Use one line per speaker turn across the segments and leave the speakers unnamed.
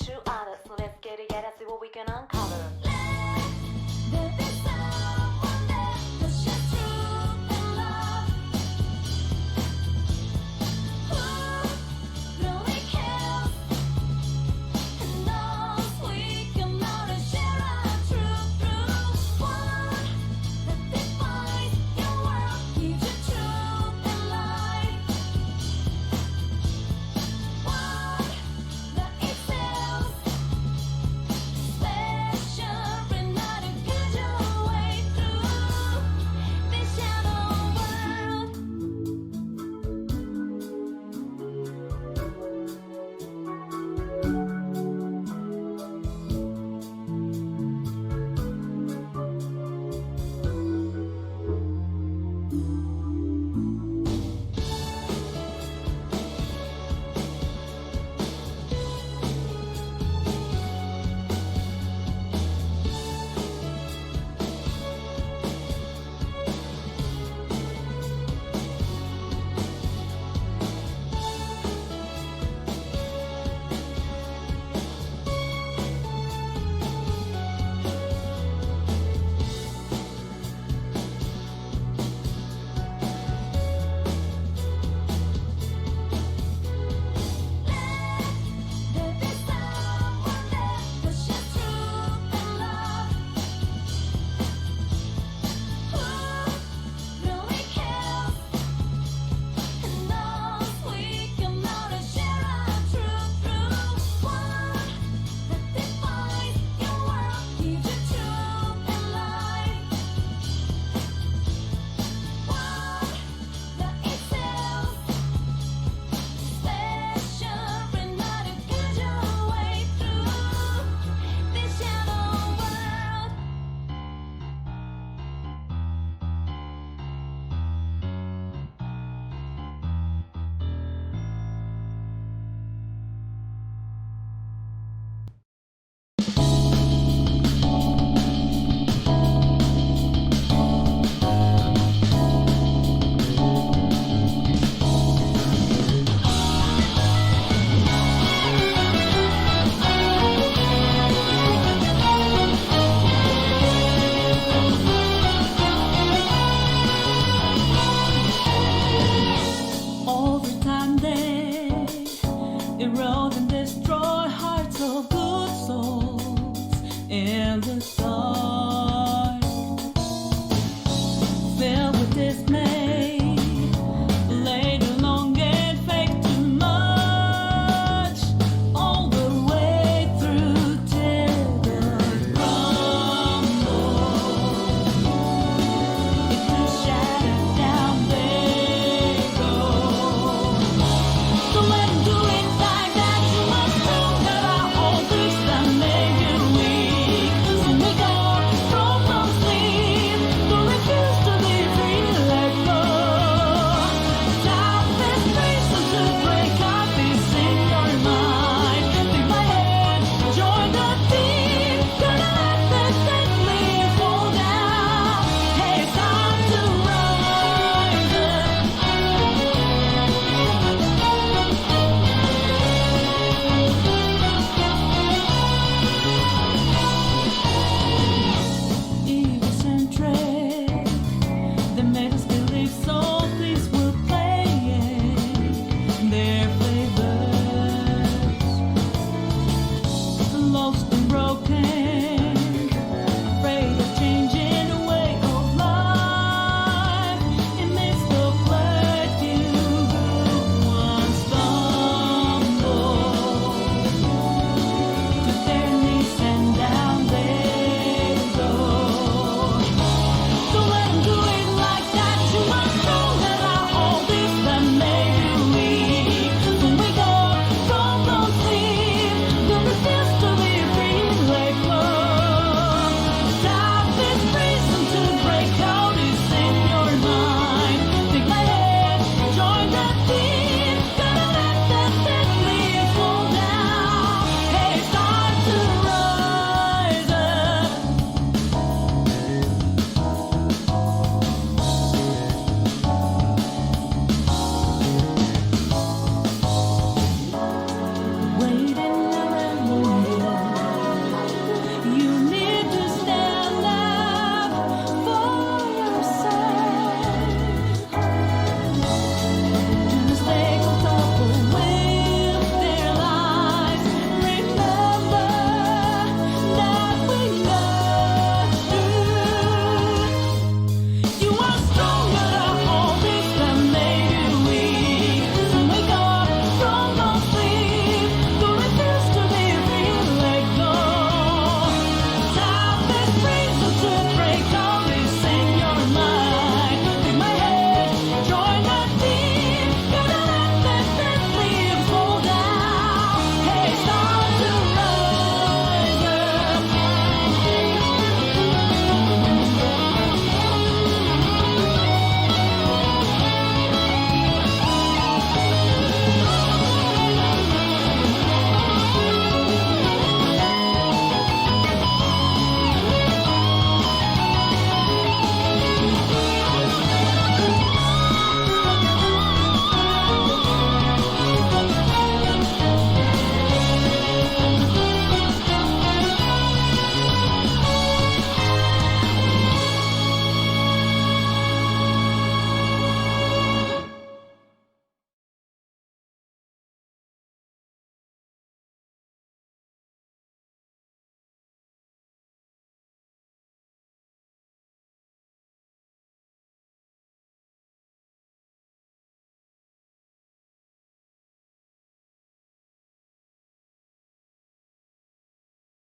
true other. So let's get together, see what we can uncover.
There be someone there who shares truth and love. Who really cares and knows we come out and share our truth through one that defines your world, gives you truth and life. One that excels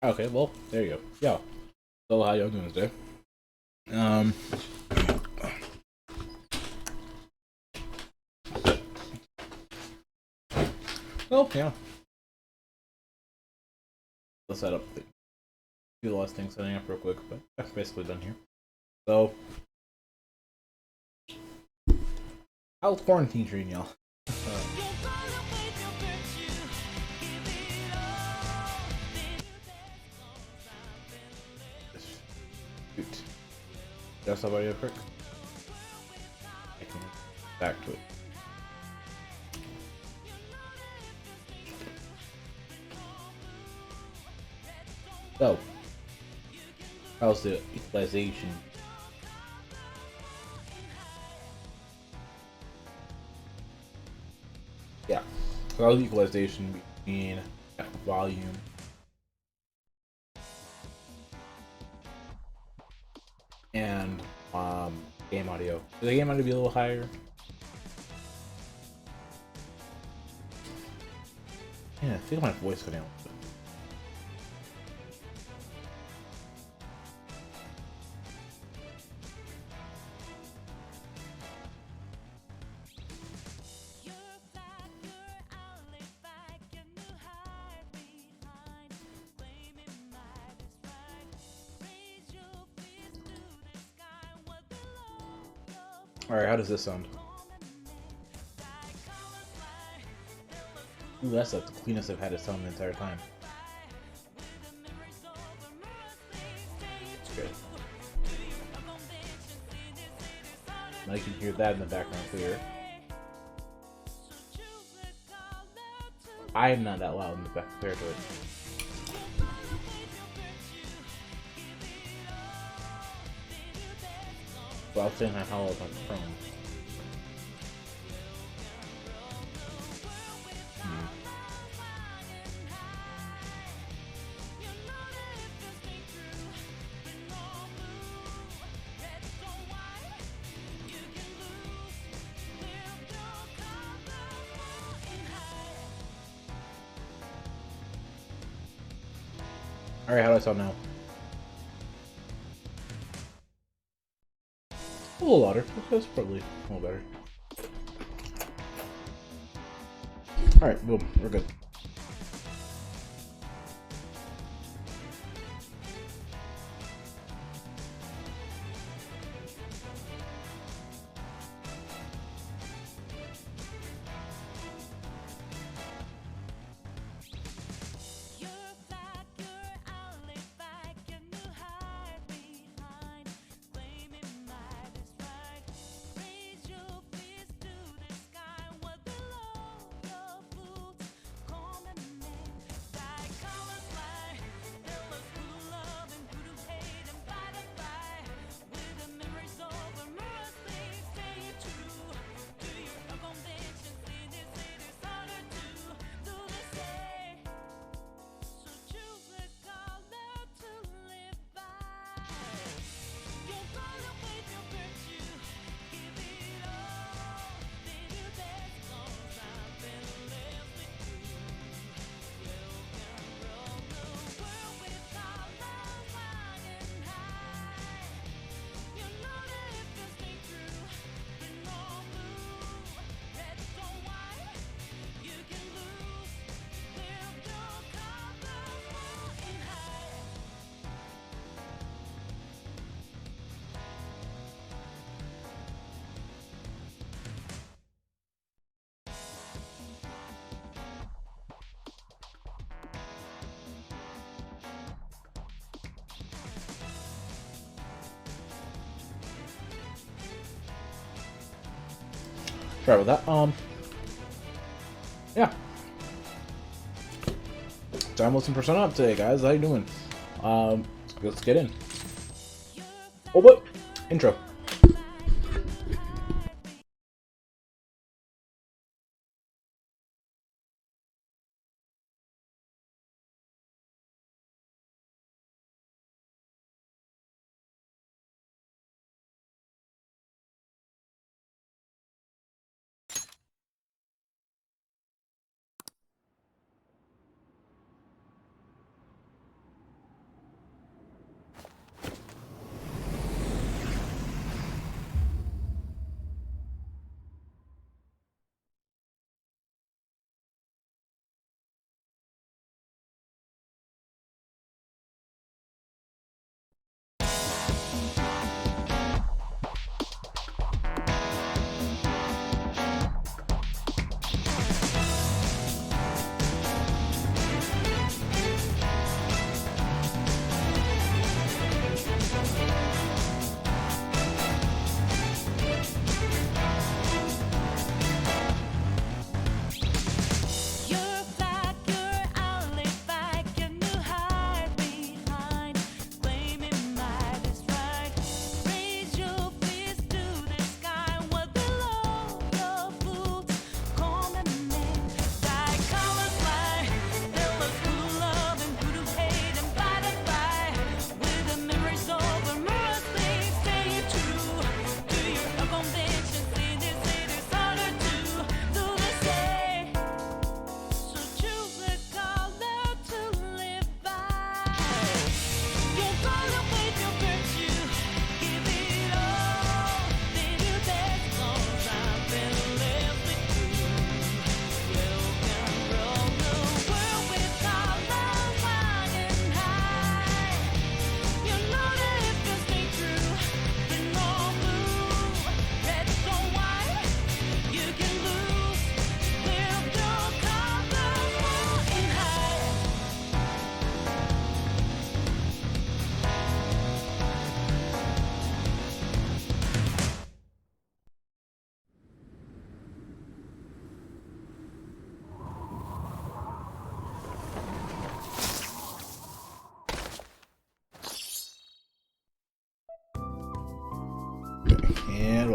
Okay, well, there you go. Yo. So how y'all doing today? Um well, yeah. Let's set up do the last thing setting up real quick, but that's basically done here. So how's quarantine treating y'all? Shoot. Just somebody real quick. I can back to it. So, how's the equalization? Yeah, so how's the equalization between volume and game audio? Should the game audio be a little higher? Yeah, I feel my voice going out. Alright, how does this sound? Ooh, that's the cleanest I've had it sound the entire time. Good. Now you can hear that in the background clear. I'm not that loud in the back compared to it. But I'll say how loud on Chrome. Alright, how do I sound now? A little louder. That's probably a little better. Alright, boom, we're good. Sorry about that. Yeah. So I'm listening Persona up today, guys. How you doing? Let's get in. Oh, what? Intro.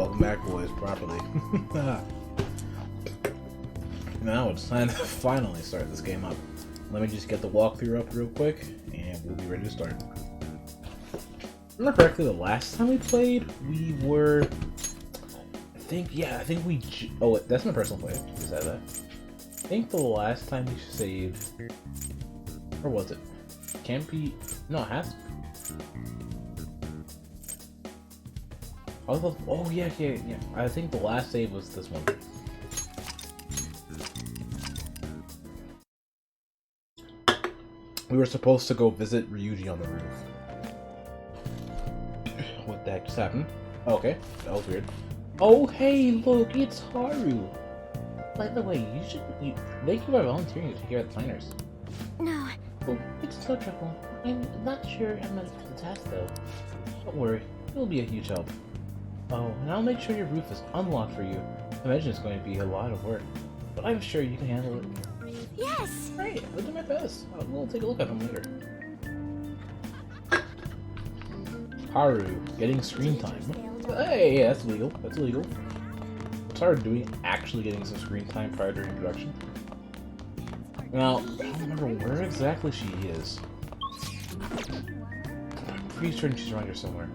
welcome back, boys, properly. Now it's time to finally start this game up. Let me just get the walkthrough up real quick, and we'll be ready to start. If I remember correctly, the last time we played, we were... I think we... Oh, wait, that's my personal play. Is that that? I think the last time we saved... Or was it? Can't be... No, it has to be. Oh, yeah. I think the last save was this one. We were supposed to go visit Ryuji on the roof. What the heck just happened? Okay, that was weird. Oh, hey, look, it's Haru. By the way, thank you for volunteering to take care of the planners.
No,
Oh, it's no trouble. I'm not sure I'm up to the task, though. Don't worry, it'll be a huge help. Oh, and I'll make sure your roof is unlocked for you. I imagine it's going to be a lot of work, but I'm sure you can handle it.
yes!
Great, I'll do my best. We'll take a look at them later. Haru, getting screen time. Hey, that's legal. That's legal. What's Haru doing? Actually getting some screen time prior to her introduction? Now, I don't remember where exactly she is. I'm pretty certain she's around here somewhere.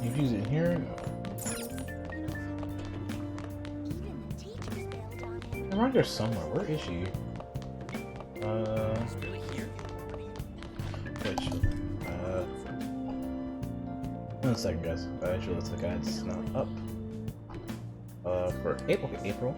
Yuji's in here. I'm around here somewhere. Where is she? One second, guys. Actually, let's look at it's not up. For April. Okay, April.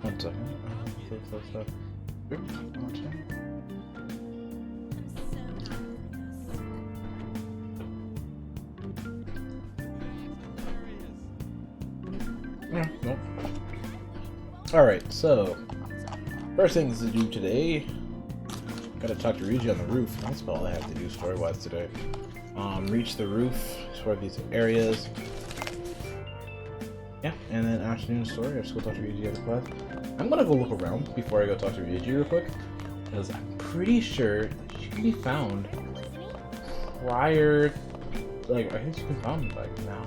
One second. Nope. Alright, so first things to do today, gotta talk to Ryuji on the roof. That's about all I have to do story-wise today. Reach the roof, explore these areas. Yeah, and then afternoon story, I just go talk to Ryuji at the class. I'm gonna go look around before I go talk to Ryuji real quick, because I'm pretty sure that she can be found prior, like, I think she can be found, like, now.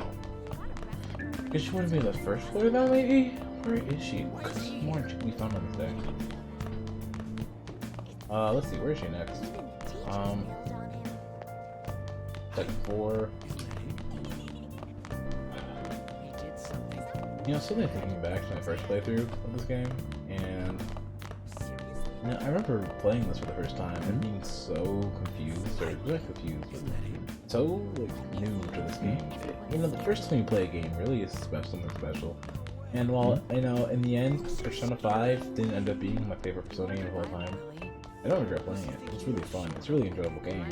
Because she wouldn't be on the first floor now, maybe? Where is she? Because more she can be found on this thing. Let's see, where is she next? Second floor. You know, suddenly thinking back to my first playthrough of this game, and you know, I remember playing this for the first time and being so confused, or not confused, but so like new to this game. You know, the first time you play a game really is something special. And while you know, in the end, Persona 5 didn't end up being my favorite Persona game the whole time, I don't regret playing it. It's really fun. It's a really enjoyable game.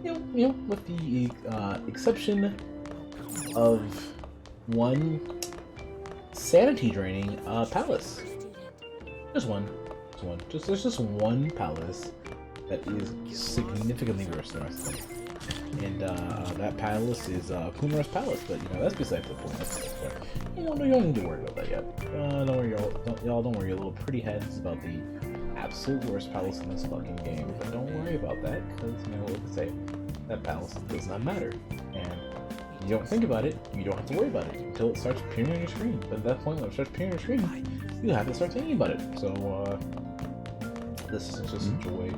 You know, with the exception of one sanity draining palace. Just one. There's just one palace that is significantly worse than the rest of them. And that palace is Kumara's palace, but you know, that's besides the point. You don't need to worry about that yet. Don't worry, y'all. Don't worry, your little pretty heads about the absolute worst palace in this fucking game. But don't worry about that, because you know what I say, that palace does not matter. And you don't think about it, you don't have to worry about it until it starts appearing on your screen. But at that point, when it starts appearing on your screen, you have to start thinking about it. So, this is just enjoy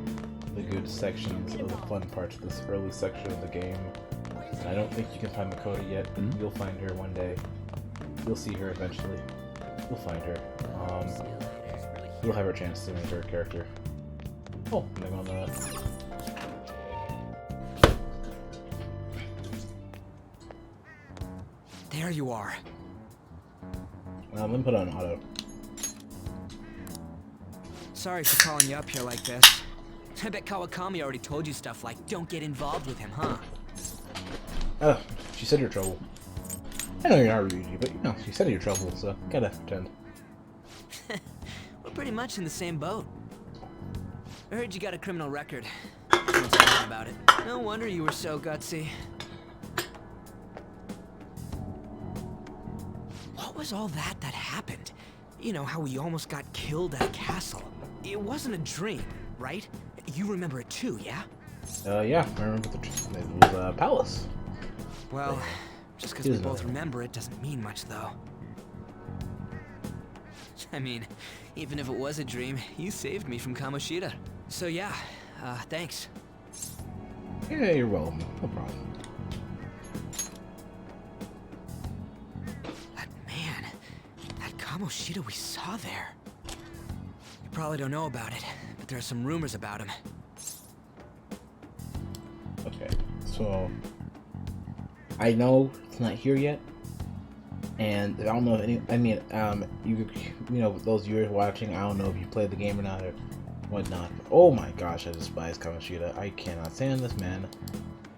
the good sections of the fun parts of this early section of the game. And I don't think you can find Makoto yet, but you'll find her one day. You'll see her eventually. You'll find her. You'll have a chance to make her a character. Oh, name on that.
There you are.
Let me put on auto.
Sorry for calling you up here like this. I bet Kawakami already told you stuff like, don't get involved with him, huh?
Oh, she said you're trouble. I know you're not Ryuji, but you know, she said you're trouble, so gotta pretend.
We're pretty much in the same boat. I heard you got a criminal record. Everyone's talking about it. No wonder you were so gutsy. What was all that happened? You know, how we almost got killed at a castle. It wasn't a dream, right? You remember it too, yeah?
Yeah, I remember it was a palace.
Well, just because we both remember it doesn't mean much, though. I mean, even if it was a dream, you saved me from Kamoshida. So yeah, thanks.
Yeah, you're welcome. No problem.
That man, that Kamoshida we saw there. You probably don't know about it, but there are some rumors about him.
Okay, so I know it's not here yet, and I don't know if any. I mean, you know, those viewers watching, I don't know if you played the game or not or whatnot. But oh my gosh, I despise Kamoshida. I cannot stand this man.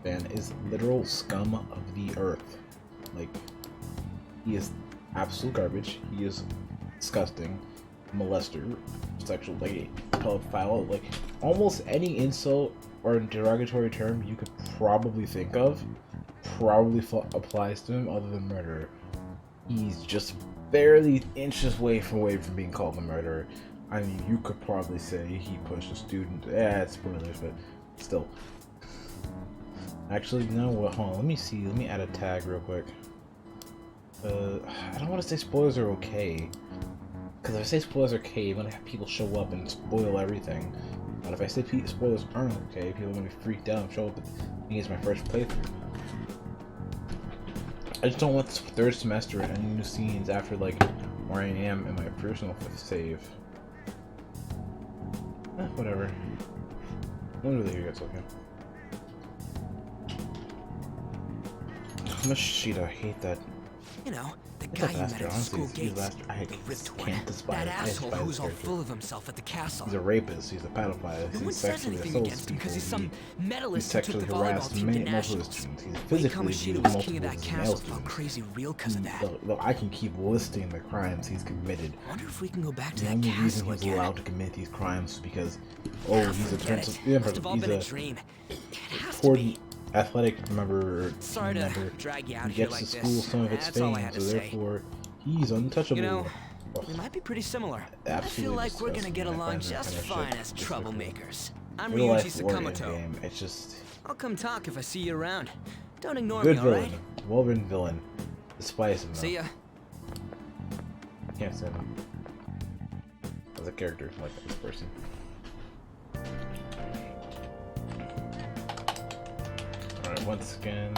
Man is literal scum of the earth. Like, he is absolute garbage. He is disgusting, molester, sexual, like pedophile, like almost any insult or derogatory term you could probably think of probably applies to him other than murderer. He's just barely inches away from being called a murderer. I mean, you could probably say he pushed a student. It's spoilers, but still. Actually, you know what? Hold on, let me see. Let me add a tag real quick. I don't want to say spoilers are okay. Because if I say spoilers are okay, I'm going to have people show up and spoil everything. But if I say spoilers aren't okay, people are going to be freaked out and show up and think it's my first playthrough. I just don't want this third semester any new scenes after, like, where I am in my personal save. Whatever. I'm really here, it's okay. Kamoshida, I hate that.
You know, the guy you met at the school gates.
I
The ripped one.
can't despise
That asshole who's all
character.
full of himself at the castle.
He's a rapist, he's a pedophile,
No one
he's
says
sexually
anything
assaults
against him because
people,
he's some
he
medalist who took
sexually
the volleyball
harassed
team to
multiple
nationals.
students, he's
Wait,
physically
Kamoshida
abused
was
multiple
king of that
male
castle felt
students.
crazy real because of that.
Though I can keep listing the crimes he's committed.
I wonder if we can go back to
The
that
only reason
castle
he's
again.
allowed to commit these crimes is because, oh, he's a
Forget
turn.
it. Must have all been a dream. It has to be.
Athletic member,
Sorry
team
to
member.
drag you out
He
here
gets
like
to school
this.
some of its
That's all I
fame,
had
so
to say.
therefore he's untouchable.
You know,
Ugh.
we might be pretty similar. I
Absolutely
feel like we're gonna
disgusting.
get
I
along
find that
just
kind of
fine
shit
as
despicable.
troublemakers. I'm
Real
Ryuji
life or in
Sakamoto.
game, it's just
I'll come talk if I see you around. Don't ignore
good
me,
villain,
alright?
well written villain. Despise him though.
See ya.
Can't stand him as a character like this person. Alright, once again.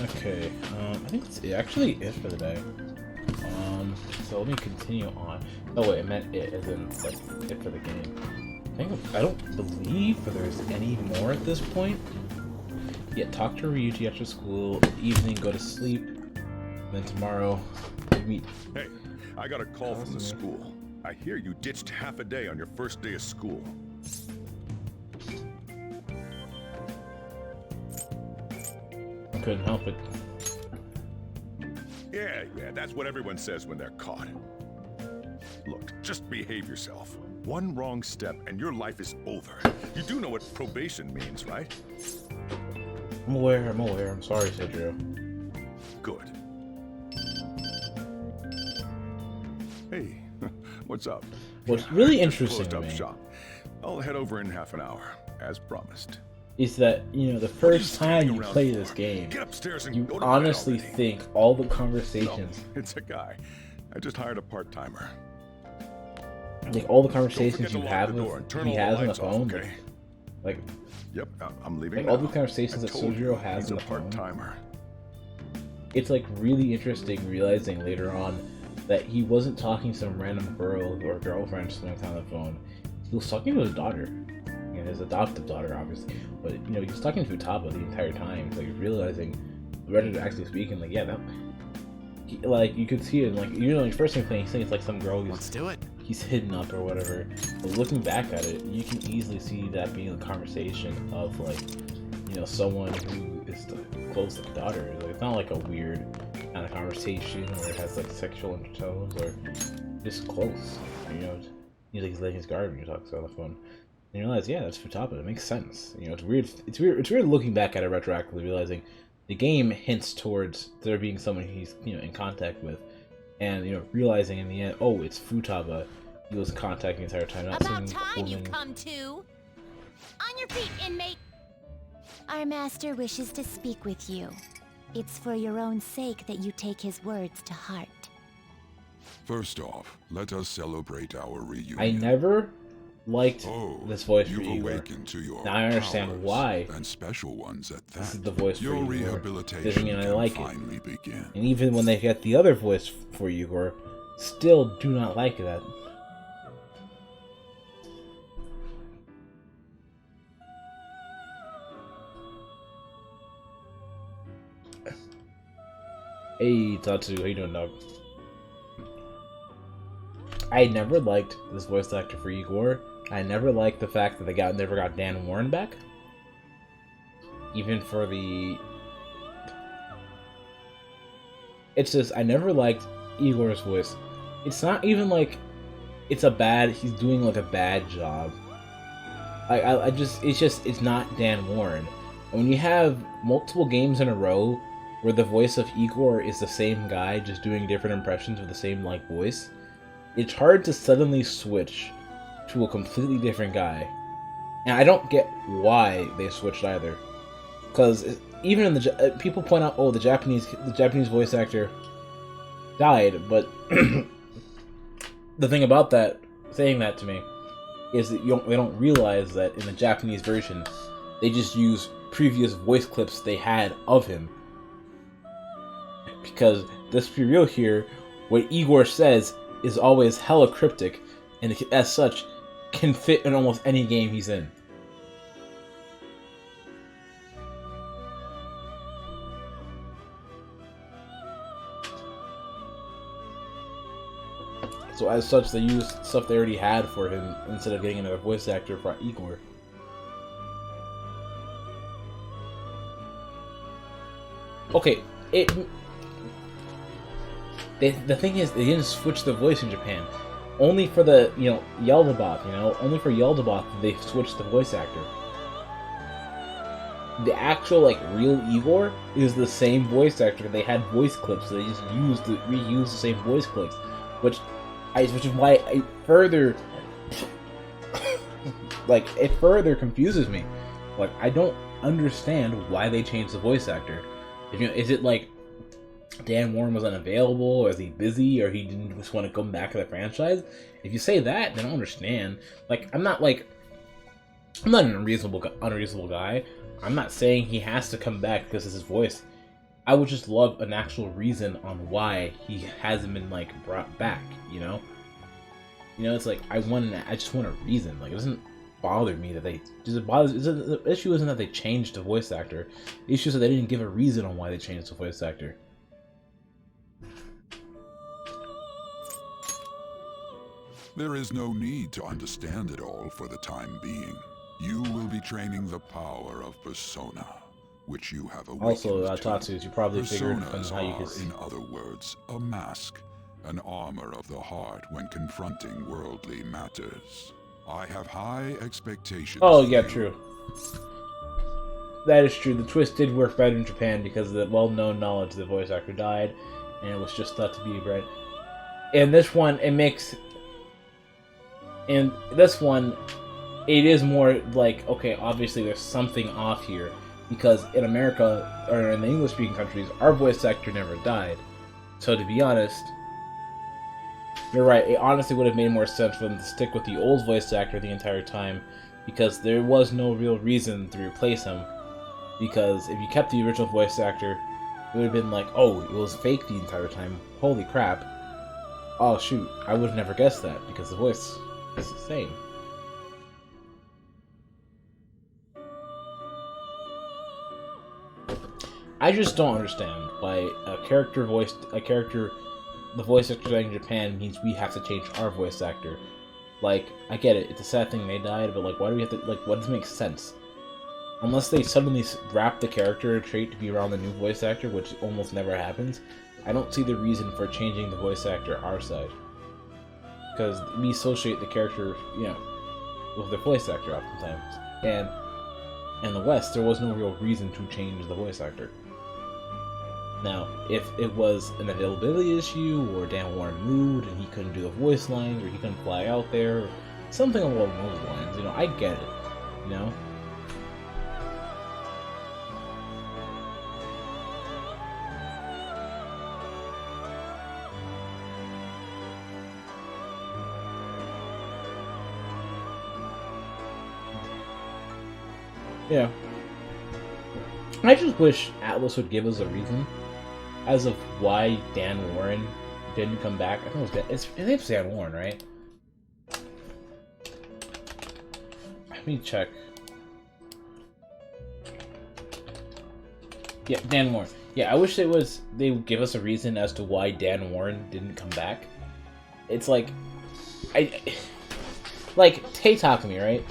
Okay, I think it actually is for the day. So let me continue on. Oh wait, I meant it as in like it for the game. I don't believe there's any more at this point. Yeah, talk to Ryuji after school, evening, go to sleep, then tomorrow we meet.
Hey, I got a call from the
Awesome.
school. I hear you ditched half a day on your first day of school.
I couldn't help it.
Yeah, that's what everyone says when they're caught. Look, just behave yourself. One wrong step and your life is over. You do know what probation means, right?
I'm aware, I'm sorry, Cedro.
Good. Hey, what's up?
What's really
I just
interesting
closed
to
up
me
shop. I'll head over in half an hour, as promised.
is that, you know, the
What are you
first time
standing
you
around
play
for?
this game,
Get upstairs and
you
go to bed
honestly
already.
think all the
No,
conversations,
it's a guy. I just hired a part-timer.
like all the
Don't
conversations
forget to
you
lock
have
the door
with,
and turn
he
all the
has on the
lights off,
phone,
okay?
like
Yep, I'm leaving
Like,
now.
all the conversations
I
that
told you,
Sojiro has
he's
on
a
the phone.
part-timer.
it's like really interesting realizing later on that he wasn't talking to some random girl or girlfriend just on the phone. He was talking to his daughter, you know, his adoptive daughter, obviously. But you know, he was talking to Futaba the entire time, like realizing, rather than actually speaking, like, yeah, that, like you could see it, like, you know, like first thing he's saying it's like some girl
Let's do it.
he's hidden up or whatever. But looking back at it, you can easily see that being a conversation of like, you know, someone who is close to the daughter. Like, it's not like a weird kind of conversation where it has like sexual undertones or just close. You know, he's letting his guard when he talks on the phone. And you realize, yeah, that's Futaba. It makes sense. You know, it's weird. It's weird looking back at it retroactively, realizing the game hints towards there being someone he's, you know, in contact with, and you know, realizing in the end, oh, it's Futaba he was in contact the entire time. Not
About
some
time you
woman.
come to. On your feet, inmate. Our master wishes to speak with you. It's for your own sake that you take his words to heart.
First off, let us celebrate our reunion.
I never liked
Oh,
this voice for
you've
Igor.
awakened to your
Now I understand
powers,
why
and special ones at that.
this is the voice for
Your
Igor.
rehabilitation
Doesn't mean I
can
like it.
finally begin.
And even when they get the other voice for Igor, still do not like that. Hey Tatsu, how you doing, dog? I never liked this voice actor for Igor. I never liked the fact that they never got Dan Warren back. Even for the... It's just, I never liked Igor's voice. It's not even like he's doing like a bad job. It's not Dan Warren. And when you have multiple games in a row where the voice of Igor is the same guy, just doing different impressions with the same like voice, it's hard to suddenly switch to a completely different guy. And I don't get why they switched either. Because even in the people point out, oh, the Japanese voice actor died, but the thing about that, saying that to me, is that they don't realize that in the Japanese version, they just use previous voice clips they had of him. Because let's be real here, what Igor says is always hella cryptic, and as such, can fit in almost any game he's in. So as such, they used stuff they already had for him instead of getting another voice actor for Igor. Okay, the thing is, they didn't switch the voice in Japan. Only for the, you know, Yaldabaoth, only for Yaldabaoth did they switch the voice actor. The actual, like, real Igor is the same voice actor. They had voice clips, so they just reused the same voice clips, which is why it further, it further confuses me. Like, I don't understand why they changed the voice actor. Is it like Dan Warren was unavailable, or is he busy, or he didn't just want to come back to the franchise? If you say that, then I don't understand. Like, I'm not an unreasonable guy. I'm not saying he has to come back because it's his voice. I would just love an actual reason on why he hasn't been, like, brought back, you know? It's like, I just want a reason. Like, it doesn't bother me that the issue isn't that they changed the voice actor. The issue is that they didn't give a reason on why they changed the voice actor.
There is no need to understand it all for the time being. You will be training the power of Persona, which you have awakened
Also,
to.
Tatsus, you probably figured
Personas
how you
are,
could...
in other words, a mask, an armor of the heart when confronting worldly matters. I have high expectations.
Oh,
for
yeah,
you.
true. That is true. The twist did work better in Japan because of the well-known knowledge the voice actor died, and it was just thought to be right. In this one, it is more like, okay, obviously there's something off here, because in America, or in the English-speaking countries, our voice actor never died. So to be honest, you're right, it honestly would have made more sense for them to stick with the old voice actor the entire time, because there was no real reason to replace him. Because if you kept the original voice actor, it would have been like, oh, it was fake the entire time. Holy crap. Oh shoot, I would have never guessed that because the voice is the same. I just don't understand why the voice actor in Japan means we have to change our voice actor. Like, I get it, it's a sad thing they died, but like, why do we have to, like, what doesn't make sense? Unless they suddenly wrap the character trait to be around the new voice actor, which almost never happens, I don't see the reason for changing the voice actor our side. Because we associate the character, you know, with the voice actor oftentimes. And in the West, there was no real reason to change the voice actor. Now, if it was an availability issue, or Dan Warren moved and he couldn't do the voice lines, or he couldn't fly out there, or something along those lines, you know, I get it, you know? Yeah. I just wish Atlas would give us a reason as of why Dan Warren didn't come back. I think his name's Dan Warren, right? Let me check. Yeah, Dan Warren. Yeah, I wish they would give us a reason as to why Dan Warren didn't come back. It's like, Tay Takumi, right?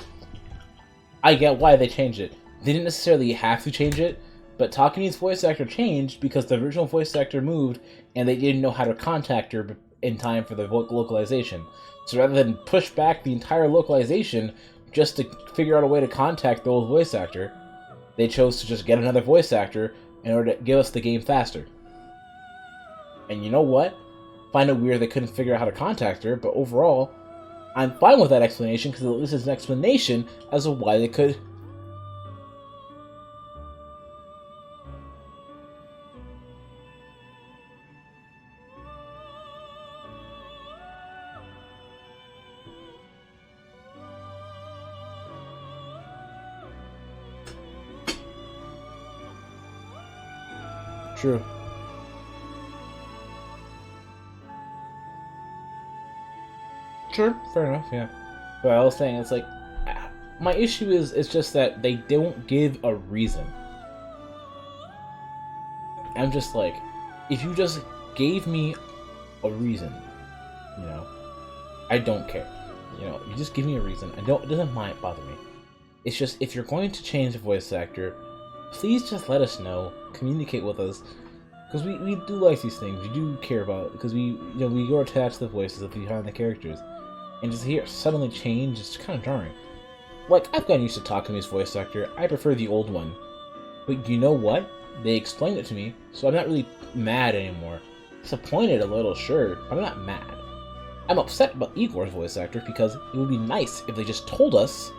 I get why they changed it. They didn't necessarily have to change it, but Takumi's voice actor changed because the original voice actor moved and they didn't know how to contact her in time for the localization. So rather than push back the entire localization just to figure out a way to contact the old voice actor, they chose to just get another voice actor in order to give us the game faster. And you know what? Find it weird they couldn't figure out how to contact her, but overall, I'm fine with that explanation because at least it's an explanation as to why they could. True. Sure, fair enough, yeah. But I was saying, it's like, my issue is, it's just that they don't give a reason. I'm just like, if you just gave me a reason, you know, I don't care. You know, you just give me a reason. It doesn't mind bother me. It's just, if you're going to change the voice actor, please just let us know, communicate with us, because we do like these things, we do care about it, because we are attached to the voices of behind the characters. And just hear it suddenly change, it's kind of jarring. Like, I've gotten used to Takumi's voice actor, I prefer the old one. But you know what? They explained it to me, so I'm not really mad anymore. Disappointed a little, sure, but I'm not mad. I'm upset about Igor's voice actor because it would be nice if they just told us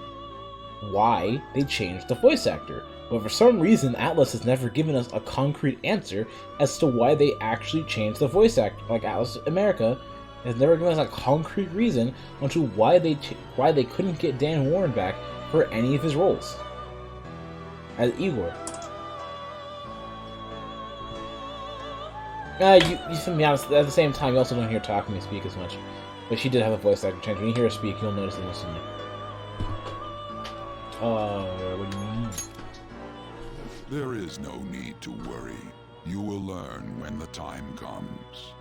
why they changed the voice actor. But for some reason, Atlas has never given us a concrete answer as to why they actually changed the voice actor. Like, Atlas America has never given us a concrete reason onto why they couldn't get Dan Warren back for any of his roles as Igor. You to be honest, at the same time, you also don't hear Takumi speak as much. But she did have a voice actor change. When you hear her speak, you'll notice it instantly. What do you mean?
There is no need to worry. You will learn when the time comes.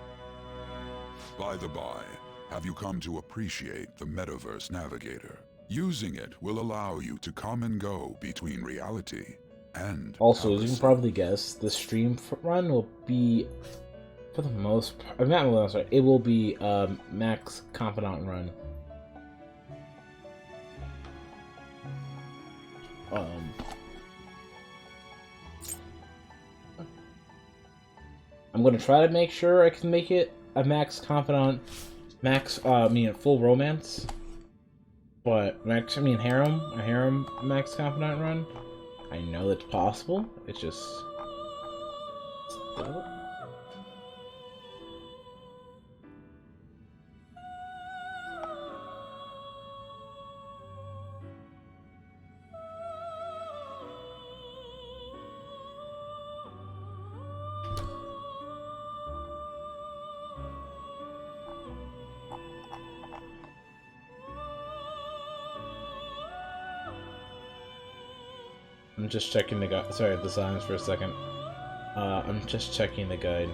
By the by, have you come to appreciate the Metaverse Navigator? Using it will allow you to come and go between reality and
also, as you can
Alice.
probably guess, the stream run will be, for the most part, not most part, it will be Max Confidant run. I'm gonna try to make sure I can make it a Max Confidant, full romance. But harem, a harem Max Confidant run. I know that's possible. It's just. I'm just checking the guide. Sorry, the silence for a second. I'm just checking the guide.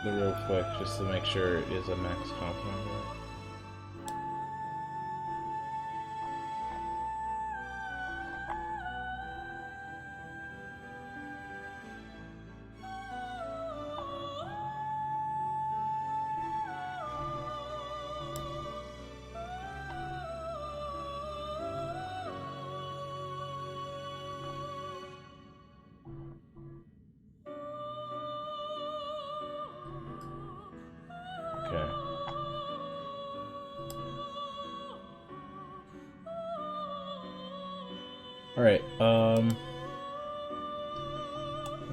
Real quick, just to make sure it is a max comp number. Okay. Alright, I'm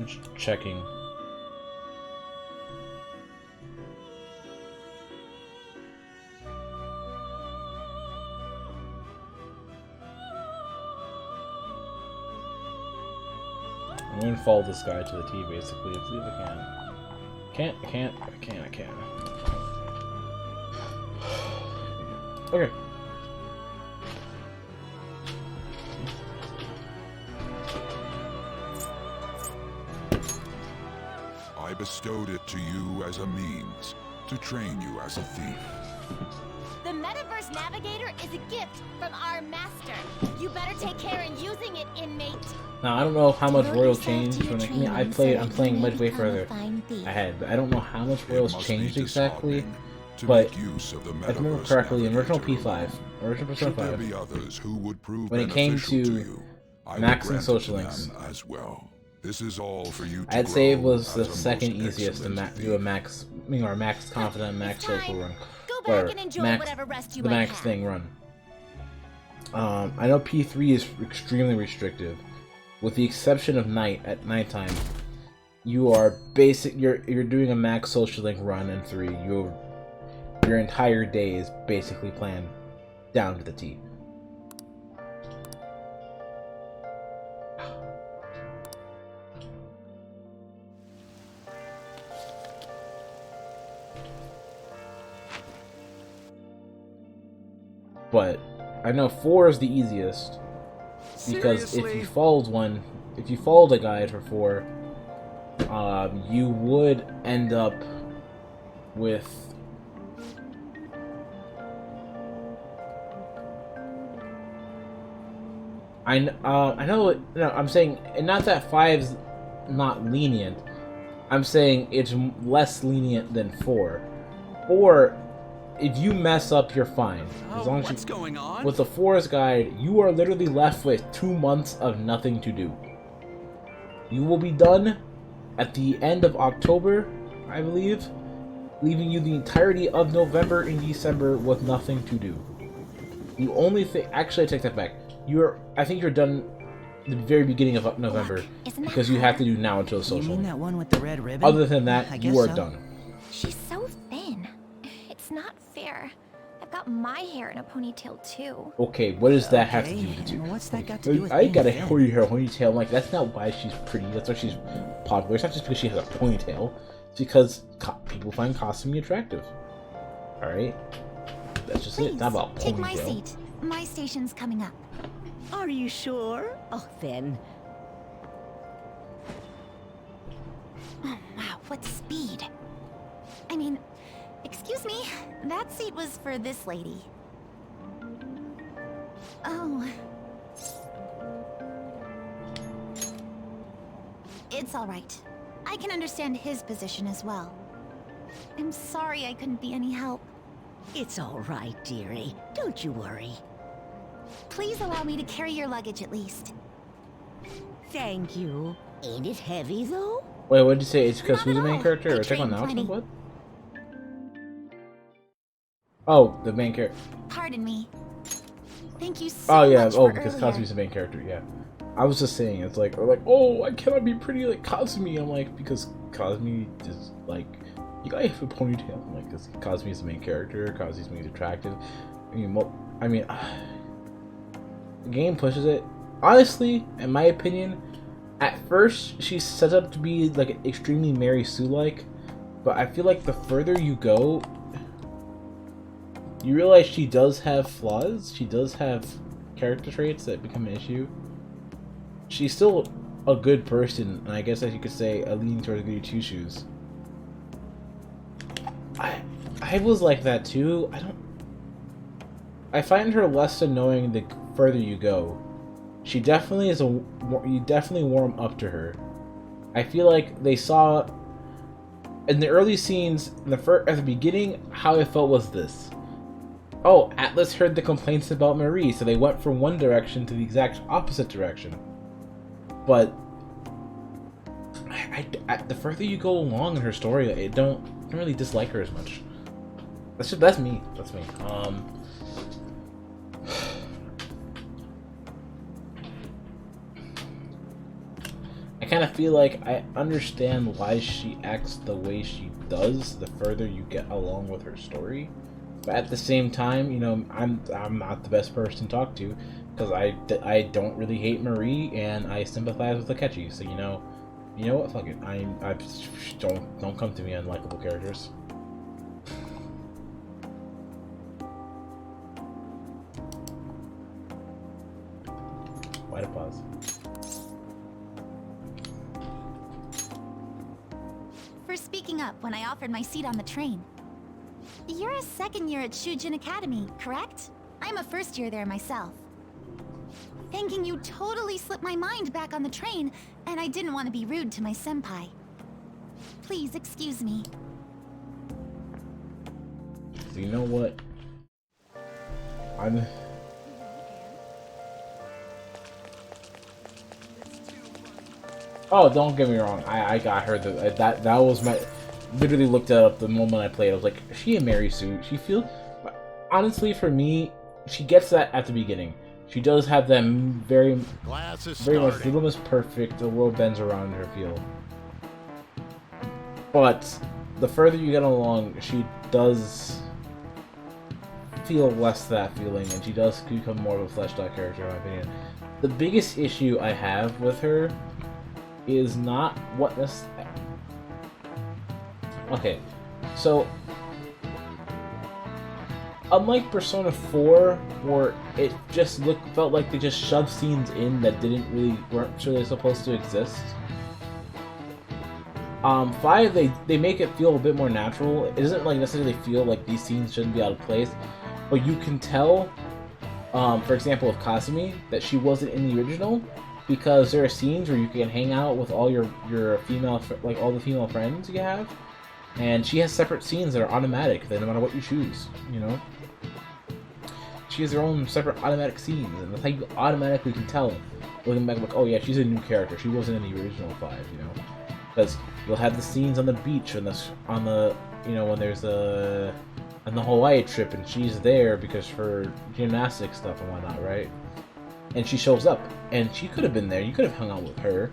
just checking. I'm gonna follow this guy to the T basically, if I can. I can't. Okay.
I bestowed it to you as a means to train you as a thief.
The Metaverse Navigator is a gift from our master. You better take care in using it, inmate.
Now I don't know how much
Devote
Royals
yourself to
changed
your
when
training
I'm
so that
playing
you may
much way
become a
further
fine thief.
ahead, but I don't know how much
It
Royals
must be
changed exactly.
disheartening to
but
make use of the
If I remember
Metaverse
correctly, in original
Navigator
P5,
alone.
original Persona
Should there
5,
be others who would prove
when it came
beneficial
to
you, I will
maxing
grant it
social
to
links,
them as well. This is all for you to
I'd say it
grow
was the
as a
second
most
easiest to
excellent
do a
thief.
max, or max confident, max
It's
social
time.
run,
Go back
whatever,
and enjoy
max,
whatever rest you
the
might
max
have.
thing run. I know P3 is extremely restrictive, with the exception of night. At nighttime, you are you're doing a max social link run in 3. Your entire day is basically planned down to the T. But I know 4 is the easiest because if
Seriously?
you followed a guide for 4, you would end up with I know. No, I'm saying, and not that 5's not lenient. I'm saying it's less lenient than 4. 4, if you mess up, you're fine. As long as
what's going on?
with the Forest Guide, you are literally left with 2 months of nothing to do. You will be done at the end of October, I believe, leaving you the entirety of November and December with nothing to do. The only thing, actually, I take that back. I think you're done the very beginning of November
Isn't that
because you have
her?
to do now until
You
social.
mean that one with the red ribbon?
Other than
I
that,
guess
you are
so.
done.
She's so thin. It's not fair. I've got my hair in a ponytail too.
Okay, what does that have to
Okay,
do with you?
what's that got to do with
I
being
got a
thin?
ponytail. I'm like, that's not why she's pretty. That's why she's popular. It's not just because she has a ponytail. It's because people find costuming attractive. All right, that's just it.
Please,
It's not about
take my
ponytail.
seat. My station's coming up.
Are you sure? Oh, then.
Oh, wow, what speed. I mean, excuse me, that seat was for this lady. Oh. It's all right. I can understand his position as well. I'm sorry I couldn't be any help.
It's all right, dearie. Don't you worry.
Please allow me to carry your luggage at least.
Thank you. Ain't it heavy, though?
Wait, what did you say? It's because
Not
who's the
at
main
all.
character?
I
Or Attack on
trained
Titan?
plenty.
What? Oh, the main character.
Pardon me. Thank you so
Oh yeah.
much
Oh,
for
because
earlier.
Kazumi's the main character. Yeah. I was just saying, it's like, or like, oh, I cannot be pretty like Kazumi. I'm like, because Kazumi is like, you gotta have a ponytail. I'm like, because Kazumi's the main character. Kazumi's made attractive. I mean, the game pushes it. Honestly, in my opinion, at first she's set up to be like extremely Mary Sue-like, but I feel like the further you go, you realize she does have flaws. She does have character traits that become an issue. She's still a good person, and I guess as you could say, a leaning towards goody two shoes. I was like that too. I find her less annoying the further you go. She definitely is you definitely warm up to her. I feel like they saw in the early scenes, at the beginning, how I felt was this. Oh, Atlas heard the complaints about Marie, so they went from one direction to the exact opposite direction. But the further you go along in her story, I don't really dislike her as much. That's me. That's me. I kind of feel like I understand why she acts the way she does the further you get along with her story, but at the same time, you know, I'm not the best person to talk to because I don't really hate Marie and I sympathize with Akechi. So you know what? Fuck it. I don't come to me on likable characters. Why to pause?
For speaking up when I offered my seat on the train. You're a second year at Shujin Academy, correct? I'm a first year there myself. Thinking you totally slipped my mind back on the train, and I didn't want to be rude to my senpai. Please excuse me.
So you know what? Oh, don't get me wrong. I got her. That was my. Literally looked that up the moment I played. I was like, is she a Mary Sue? She feels. Honestly, for me, she gets that at the beginning. She does have that very much Little Miss Perfect, the world bends around her feel. But the further you get along, she does feel less that feeling, and she does become more of a fleshed out character, in my opinion. The biggest issue I have with her is not what this. Okay, so unlike Persona 4, where it just felt like they just shoved scenes in that weren't really supposed to exist. 5, they make it feel a bit more natural. It doesn't like necessarily feel like these scenes shouldn't be out of place, but you can tell, for example, of Kasumi, that she wasn't in the original. Because there are scenes where you can hang out with all your female, like all the female friends you have, and she has separate scenes that are automatic. That no matter what you choose, you know, she has her own separate automatic scenes, and that's how you automatically can tell. Looking back, like, oh yeah, she's a new character. She wasn't in the original 5, you know, because you'll have the scenes on the beach and on the you know when there's on the Hawaii trip, and she's there because for gymnastics stuff and whatnot, right? And she shows up, and she could have been there. You could have hung out with her,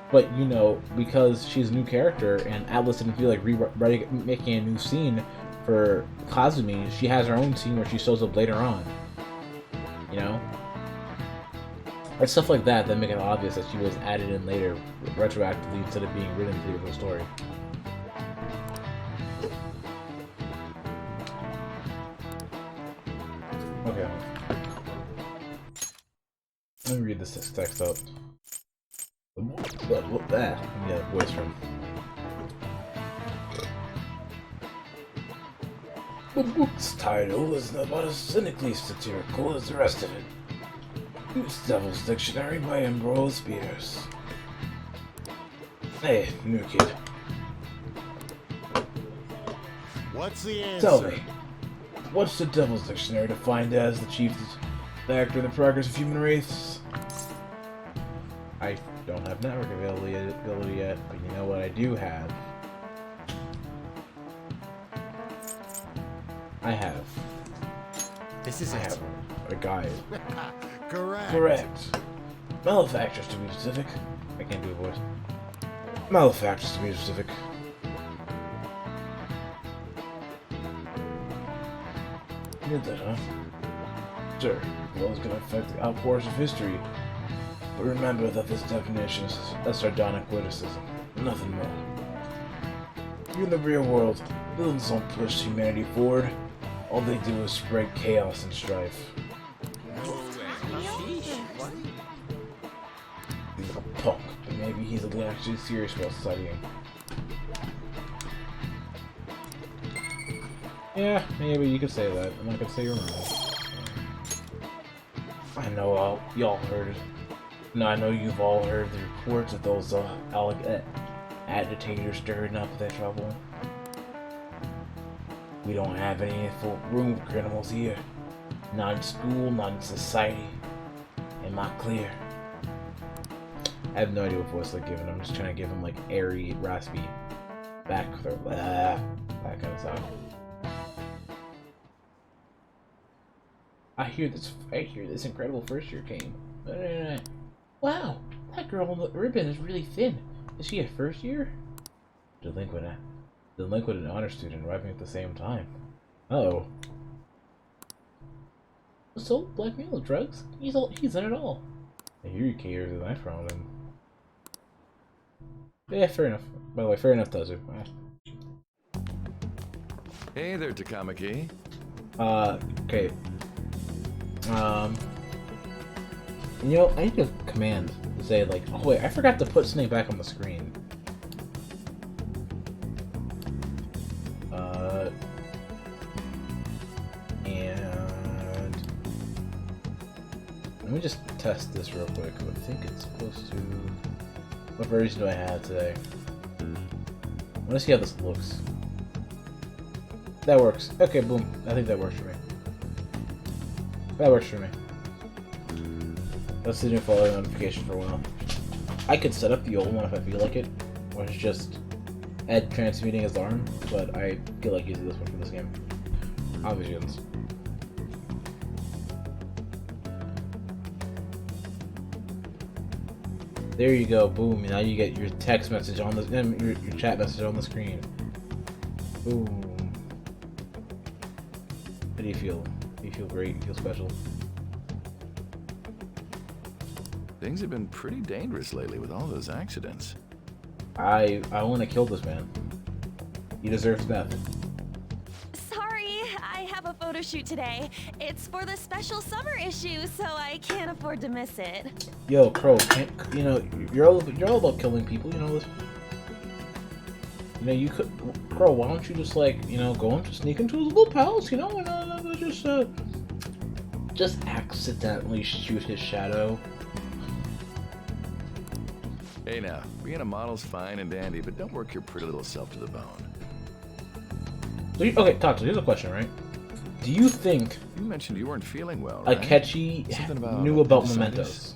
but you know, because she's a new character, and Atlas didn't feel like making a new scene for Kazumi, she has her own scene where she shows up later on. You know, or stuff like that make it obvious that she was added in later, retroactively, instead of being written into the original story. Okay. Let me read this text out. What that? Yeah, voice from. The book's title is about as cynically satirical as the rest of it. It's Devil's Dictionary by Ambrose Bierce. Hey, new kid.
What's the answer?
Tell me, what's the Devil's Dictionary defined as? The chief factor in the progress of human race? I don't have network availability yet, but you know what I do have? I have.
This is
I
it.
have a guide.
Correct.
Correct. Malefactors, to be specific. I can't do a voice. Malefactors, to be specific. You did that, huh? Sure, well, it's gonna affect the outcourse of history. But remember that this definition is a sardonic witticism, nothing more. In the real world, villains don't push humanity forward. All they do is spread chaos and strife. He's like a punk, but maybe he's actually serious while studying. Yeah, maybe you could say that. I'm not gonna say you're wrong. I know y'all heard. No, I know you've all heard the reports of those agitators stirring up their trouble. We don't have any room for criminals here. Not in school, not in society. Am I clear? I have no idea what voice they're giving. I'm just trying to give him like airy, raspy, back throat, that kind of sound. I hear this incredible first year came. Wow, that girl on the ribbon is really thin. Is she a first year? Delinquent and honor student arriving at the same time. Uh-oh. So, blackmail, drugs? He's in it all. I hear you caters to that from him. Yeah, fair enough. By the way, fair enough does it.
Hey there, Takamaki.
Okay. You know, I need a command to say, like, oh wait, I forgot to put something back on the screen. And let me just test this real quick. I think it's supposed to. What version do I have today? I want to see how this looks. That works. Okay, boom. I think that works for me. That works for me. Let's do new follow notification for a while. I could set up the old one if I feel like it, which is just Ed transmuting his arm, but I feel like using this one for this game. Obviously. There you go, boom. Now you get your text message on the your chat message on the screen. Boom. How do you feel? Do you feel great? You feel special?
Things have been pretty dangerous lately with all those accidents.
I want to kill this man. He deserves death.
Sorry, I have a photo shoot today. It's for the special summer issue, so I can't afford to miss it.
Yo, Crow, you know you're all about killing people. You know this. You know you could, Crow. Why don't you just like go and just sneak into his little palace? You know, and just accidentally shoot his shadow.
Hey now, being a model's fine and dandy, but don't work your pretty little self to the bone.
So okay, Tato, here's a question, right? Do you think
you mentioned you weren't feeling well, right?
Akechi knew about mementos?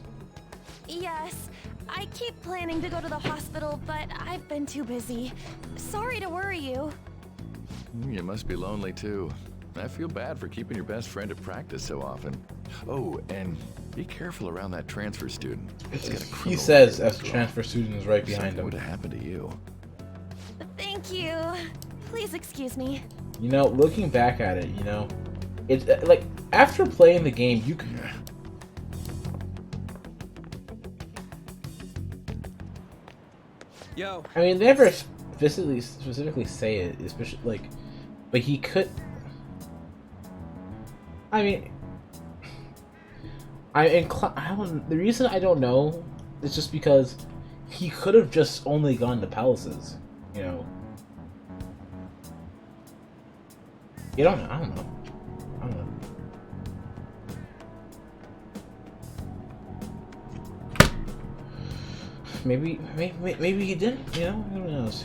Yes, I keep planning to go to the hospital, but I've been too busy. Sorry to worry you.
You must be lonely too. I feel bad for keeping your best friend at practice so often. Oh, and be careful around that transfer student.
He says as the transfer student is right behind him.
What would have happened to you?
Thank you. Please excuse me.
You know, looking back at it, you know, it's like after playing the game, you can.
Yo.
I mean, they never specifically say it, especially like, but he could. I mean, the reason I don't know is just because he could have just only gone to palaces, you know. You don't know. I don't know. Maybe he didn't. You know, who knows?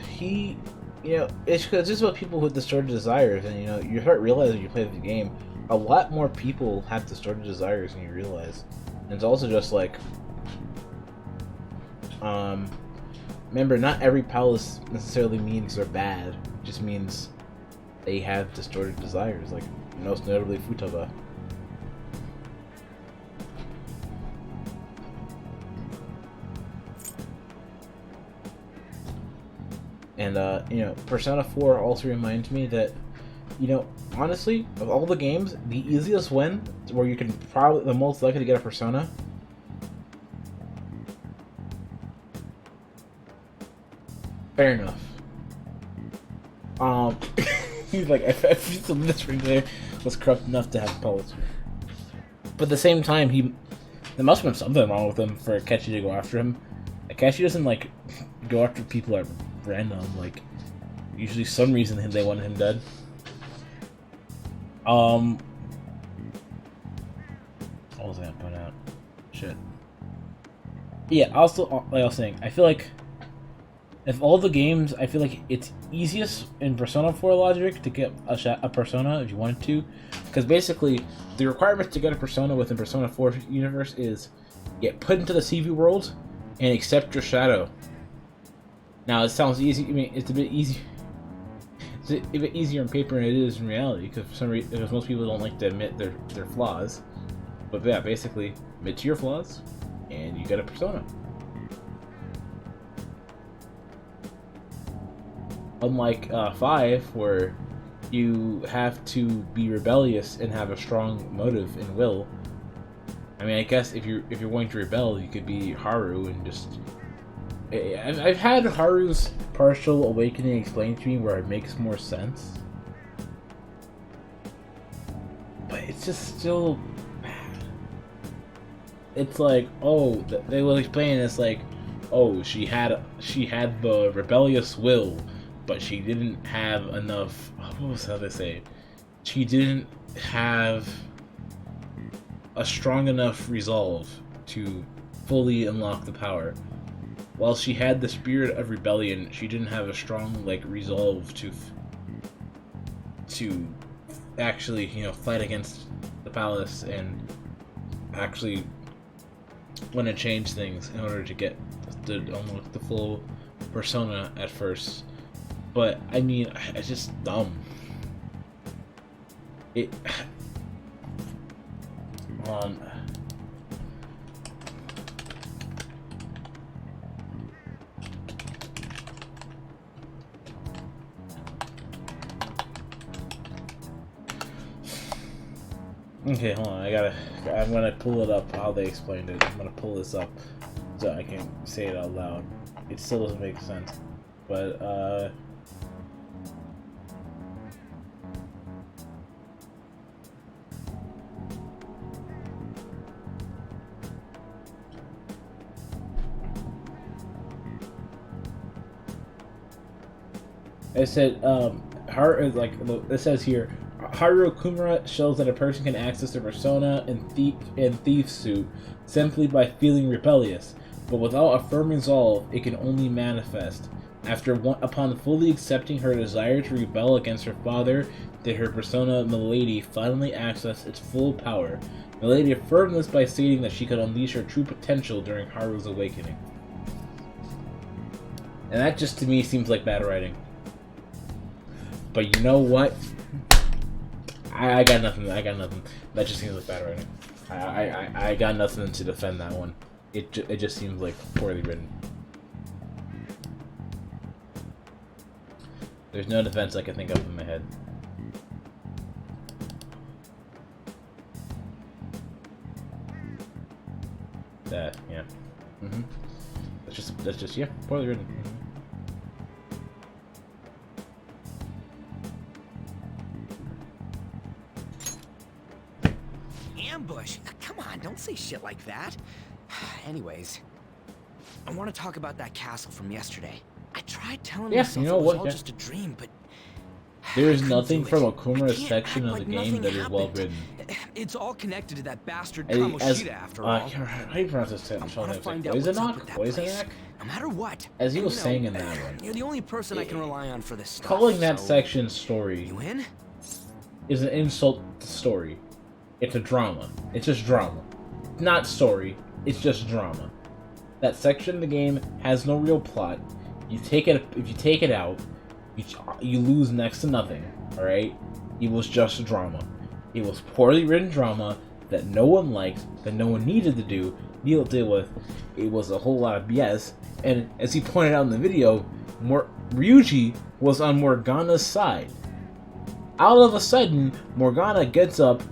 He, you know, it's because this is what people with distorted desires, and you know, you start realizing you play the game. A lot more people have distorted desires than you realize. And it's also just like, remember, not every palace necessarily means they're bad. It just means they have distorted desires, like most notably Futaba. And you know, Persona 4 also reminds me that, you know, honestly, of all the games, the easiest win, where you can probably the most likely to get a Persona, fair enough. He's like, I feel this right there was corrupt enough to have Pulitzer. But at the same time, there must have been something wrong with him for Akechi to go after him. Akechi doesn't like go after people at random. Like usually, some reason they wanted him dead. What was I gonna point out? Shit. Yeah. Also, like I was saying, I feel like if all the games, I feel like it's easiest in Persona 4 logic to get a Persona if you wanted to, because basically the requirement to get a Persona within Persona 4 universe is get put into the CV world and accept your shadow. Now it sounds easy. I mean, it's a bit easy. It's a bit easier on paper than it is in reality, because most people don't like to admit their flaws. But yeah, basically, admit to your flaws, and you get a Persona. Unlike 5, where you have to be rebellious and have a strong motive and will. I mean, I guess if you're going to rebel, you could be Haru and just. I've had Haru's partial awakening explained to me where it makes more sense, but it's just still bad. It's like, oh, they will explain it's like, oh, she had the rebellious will, but she didn't have enough. What was how they say? She didn't have a strong enough resolve to fully unlock the power. While she had the spirit of rebellion, she didn't have a strong resolve to actually fight against the palace and actually want to change things in order to get to unlock the full persona at first. But I mean, it's just dumb. Okay, hold on. I'm gonna pull it up how they explained it. I'm gonna pull this up so I can say it out loud. It still doesn't make sense, but it said it says here, Haru Kumura shows that a person can access their persona and thief suit simply by feeling rebellious, but without a firm resolve, it can only manifest. Upon fully accepting her desire to rebel against her father, did her persona Milady finally access its full power. Milady affirmed this by stating that she could unleash her true potential during Haru's awakening. And that just to me seems like bad writing. But you know what? I got nothing. That just seems like bad writing. I got nothing to defend that one. It just seems like poorly written. There's no defense I can think of in my head. Yeah. That's just yeah, poorly written.
Ambush? Come on, don't say shit like that. Anyways, I want to talk about that castle from yesterday. I tried telling myself it was all just a dream, but
there is nothing from Okumura's section of the game that is well written.
It's all connected to that bastard Kamoshida after all.
How do you pronounce this? Poisonak?
No matter what.
As he was saying in that one.
You're the only person I can rely on for this stuff.
Calling that section story
you in?
Is an insult to story. It's a drama. It's just drama. Not story. It's just drama. That section of the game has no real plot. If you take it out, you lose next to nothing. All right? It was just drama. It was poorly written drama that no one liked, that no one needed to deal with. It was a whole lot of BS. And as he pointed out in the video, Ryuji was on Morgana's side. Out of a sudden, Morgana gets up,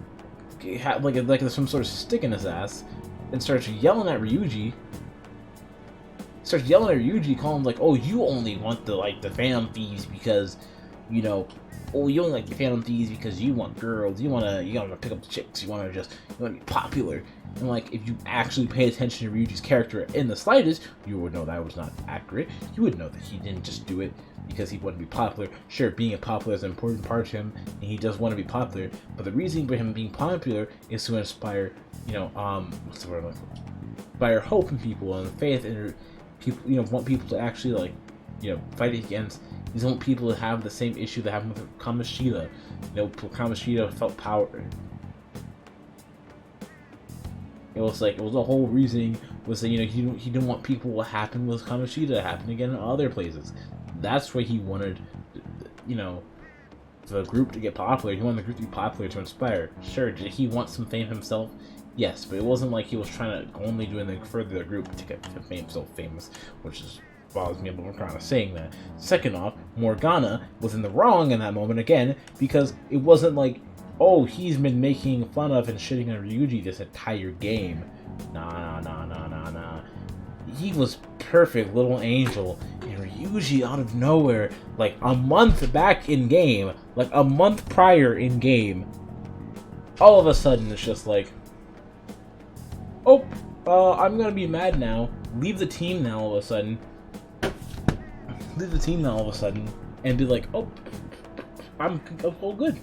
like there's some sort of stick in his ass, and starts yelling at Ryuji. Calling him like, "Oh, you only want the Phantom Thieves because you know, oh, you only like the Phantom Thieves because you want girls, you wanna pick up the chicks, you wanna be popular. And like, if you actually pay attention to Ryuji's character in the slightest, you would know that was not accurate. You would know that he didn't just do it because he wanted to be popular. Sure, being popular is an important part to him, and he does want to be popular. But the reason for him being popular is to inspire, what's the word I'm looking for? Inspire hope in people and faith in people. Want people to actually fight against. He doesn't want people to have the same issue that happened with Kamoshida. Kamoshida felt power. It was the whole reasoning was that he didn't want people what happened with Kamoshida to happen again in other places. That's why he wanted, the group to get popular. He wanted the group to be popular to inspire. Sure, did he want some fame himself? Yes, but it wasn't like he was trying to only do anything further the group to get himself famous, which is bothers me about Morgana saying that. Second off, Morgana was in the wrong in that moment again, because it wasn't like, oh, he's been making fun of and shitting on Ryuji this entire game. Nah. He was perfect little angel, and Ryuji out of nowhere, like a month back in game, like a month prior in game, all of a sudden it's just like, oh, I'm gonna be mad now, leave the team now all of a sudden, and be like, oh, I'm all good.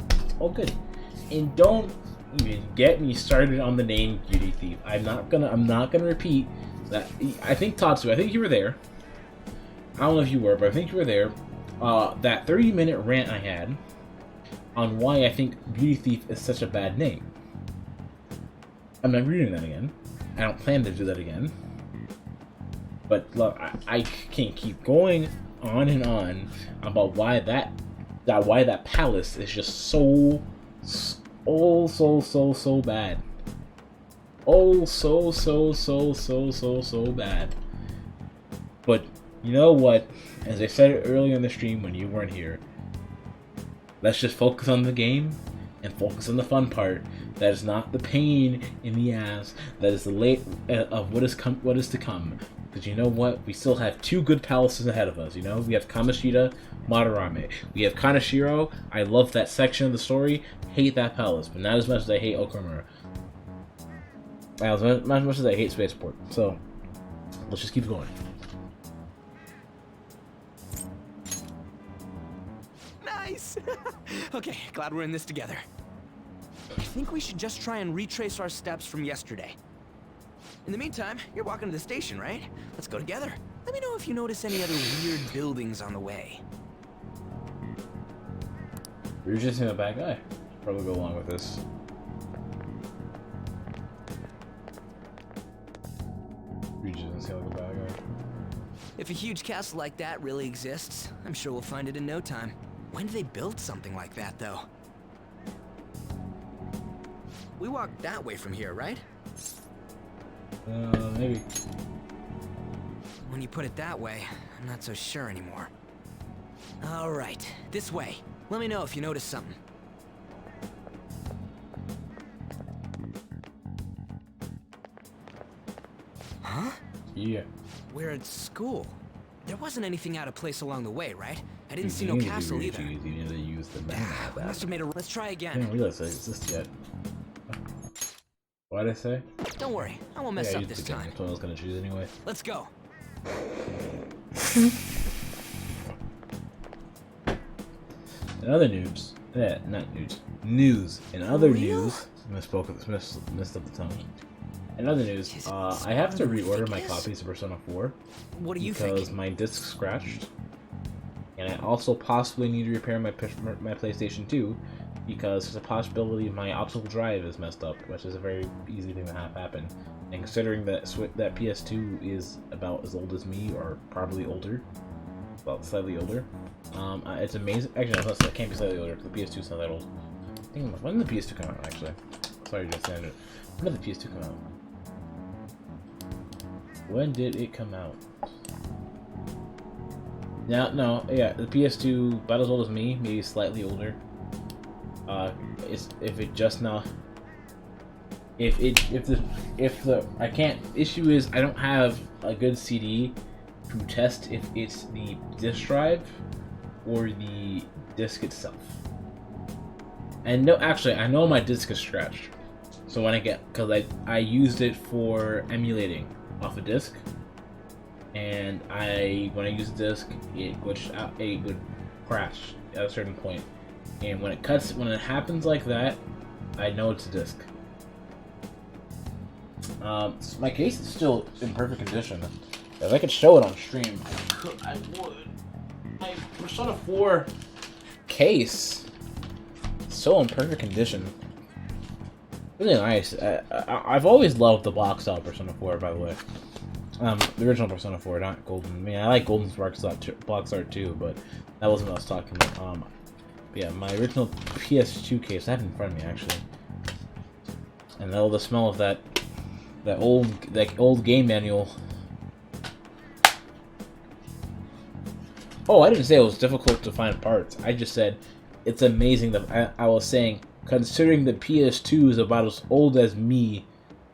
And don't even get me started on the name Beauty Thief. I'm not gonna repeat that. I think Tatsu, I think you were there. I don't know if you were, but I think you were there. That 30-minute rant I had on why I think Beauty Thief is such a bad name. I'm not reading that again. I don't plan to do that again. But look, I can't keep going on and on about why that palace is just so bad. Oh, so bad. But you know what? As I said earlier in the stream when you weren't here, let's just focus on the game and focus on the fun part. That is not the pain in the ass. That is the late of what is to come. Because you know what? We still have 2 good palaces ahead of us. We have Kamoshida, Madarame. We have Kaneshiro. I love that section of the story. Hate that palace, but not as much as I hate Okamura. As much as I hate Spaceport. So, let's just keep going.
Nice! Okay, glad we're in this together. I think we should just try and retrace our steps from yesterday. In the meantime, you're walking to the station, right? Let's go together. Let me know if you notice any other weird buildings on the way.
You're just a bad guy. Probably go along with this. You just seem like a bad guy.
If a huge castle like that really exists, I'm sure we'll find it in no time. When did they build something like that, though? We walked that way from here, right?
Maybe.
When you put it that way, I'm not so sure anymore. All right, this way. Let me know if you notice something. Huh?
Yeah.
We're at school. There wasn't anything out of place along the way, right? I didn't see no castle either.
You need to use the map.
We must have made a. Let's try
I
again.
didn't realize it existed yet. What'd I say?
Don't worry, I won't mess up this time.
That's what I was gonna choose anyway.
Let's go.
In other news, news. In other news, missed up the tongue. In other news, I have to reorder my copies of Persona 4.
What do you
think? Because
thinking?
my disc scratched, and I also possibly need to repair my PlayStation 2 because there's a possibility my optical drive is messed up, which is a very easy thing to have happen. And considering that that PS2 is about as old as me, or probably older, well, slightly older, it's amazing. Actually, no, it can't be slightly older. The PS2 is not that old. When did the PS2 come out? Actually, sorry, just saying it. When did the PS2 come out? When did it come out? No, yeah, the PS2 about as old as me, maybe slightly older. Issue is I don't have a good CD to test if it's the disk drive or the disc itself. And no, actually, I know my disc is scratched. So when because I used it for emulating off a disc, and when I used the disc, it glitched out. It would crash at a certain point, and when it happens like that, I know it's a disc. So my case is still in perfect condition. If I could show it on stream, I would. My Persona 4 case is still in perfect condition. Really nice. I've always loved the box style Persona 4, by the way. The original Persona 4, not Golden. I mean, I like Golden's box art too, but that wasn't what I was talking about. Yeah, my original PS2 case, I have it in front of me actually, and all the smell of that old game manual. Oh, I didn't say it was difficult to find parts. I just said it's amazing that I was saying, considering the PS2 is about as old as me,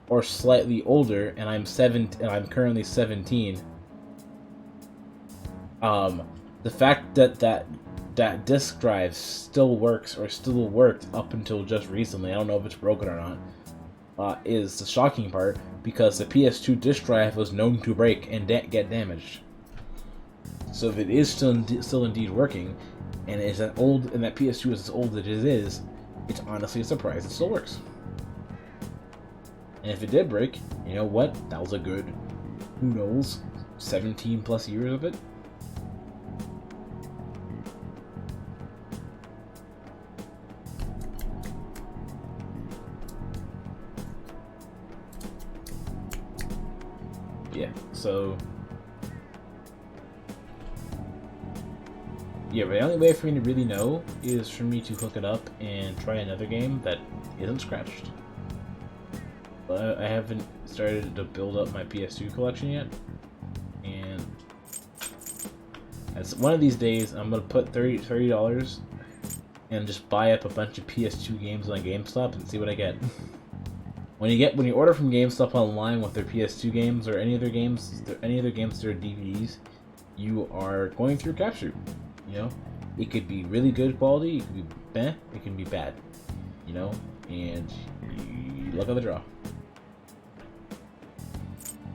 or slightly older, and I'm currently 17. The fact that disk drive still works, or still worked up until just recently, I don't know if it's broken or not, is the shocking part, because the PS2 disk drive was known to break and get damaged. So if it is still indeed working, and is that old, and that PS2 is as old as it is, it's honestly a surprise it still works. And if it did break, you know what? That was a good, who knows, 17 plus years of it. Yeah, so yeah, but the only way for me to really know is for me to hook it up and try another game that isn't scratched. But I haven't started to build up my PS2 collection yet, and as one of these days I'm gonna put $30 and just buy up a bunch of PS2 games on GameStop and see what I get. When you order from GameStop online with their PS2 games or any other games that are DVDs, you are going through a crapshoot. You know, it could be really good quality, it could be meh, it can be bad. You know, and you look at the draw.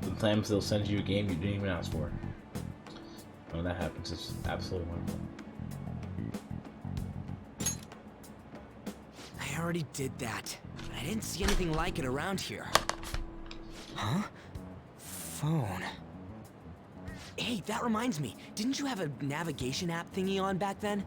Sometimes they'll send you a game you didn't even ask for. When that happens, it's absolutely wonderful.
I already did that, but I didn't see anything like it around here. Huh? Phone. Hey, that reminds me. Didn't you have a navigation app thingy on back then?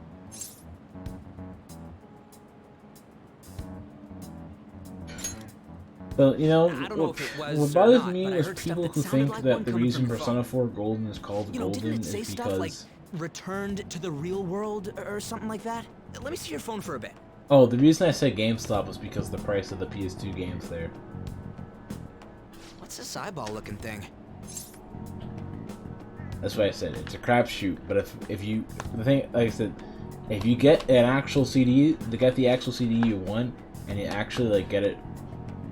But you know,
I don't know if it was
what
or
bothers
not,
me
but I
is
heard
people
stuff
who
that sounded
think
like
that
one
the
coming
reason
from the
Persona
phone.
4 Golden is called
You know,
Golden
didn't it say
is
stuff like
because
returned to the real world or something like that? Let me see your phone for a bit.
oh, the reason I said GameStop was because of the price of the PS2 games there.
What's this eyeball-looking thing?
That's why I said it's a crapshoot. But if you the thing, like I said, if you get an actual CD, the actual CD you want, and you actually like get it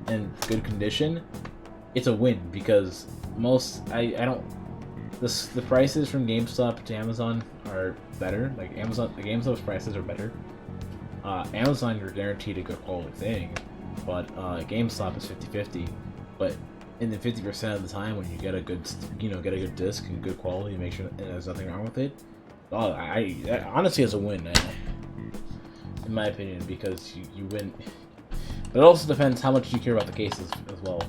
in good condition, it's a win because the prices from GameStop to Amazon are better. Like GameStop's prices are better. Amazon, you're guaranteed a good quality thing, but GameStop is 50-50. But in the 50% of the time, when you get a good, disc and good quality, make sure there's nothing wrong with it. I honestly, it's a win, in my opinion, because you win. But it also depends how much you care about the cases as well.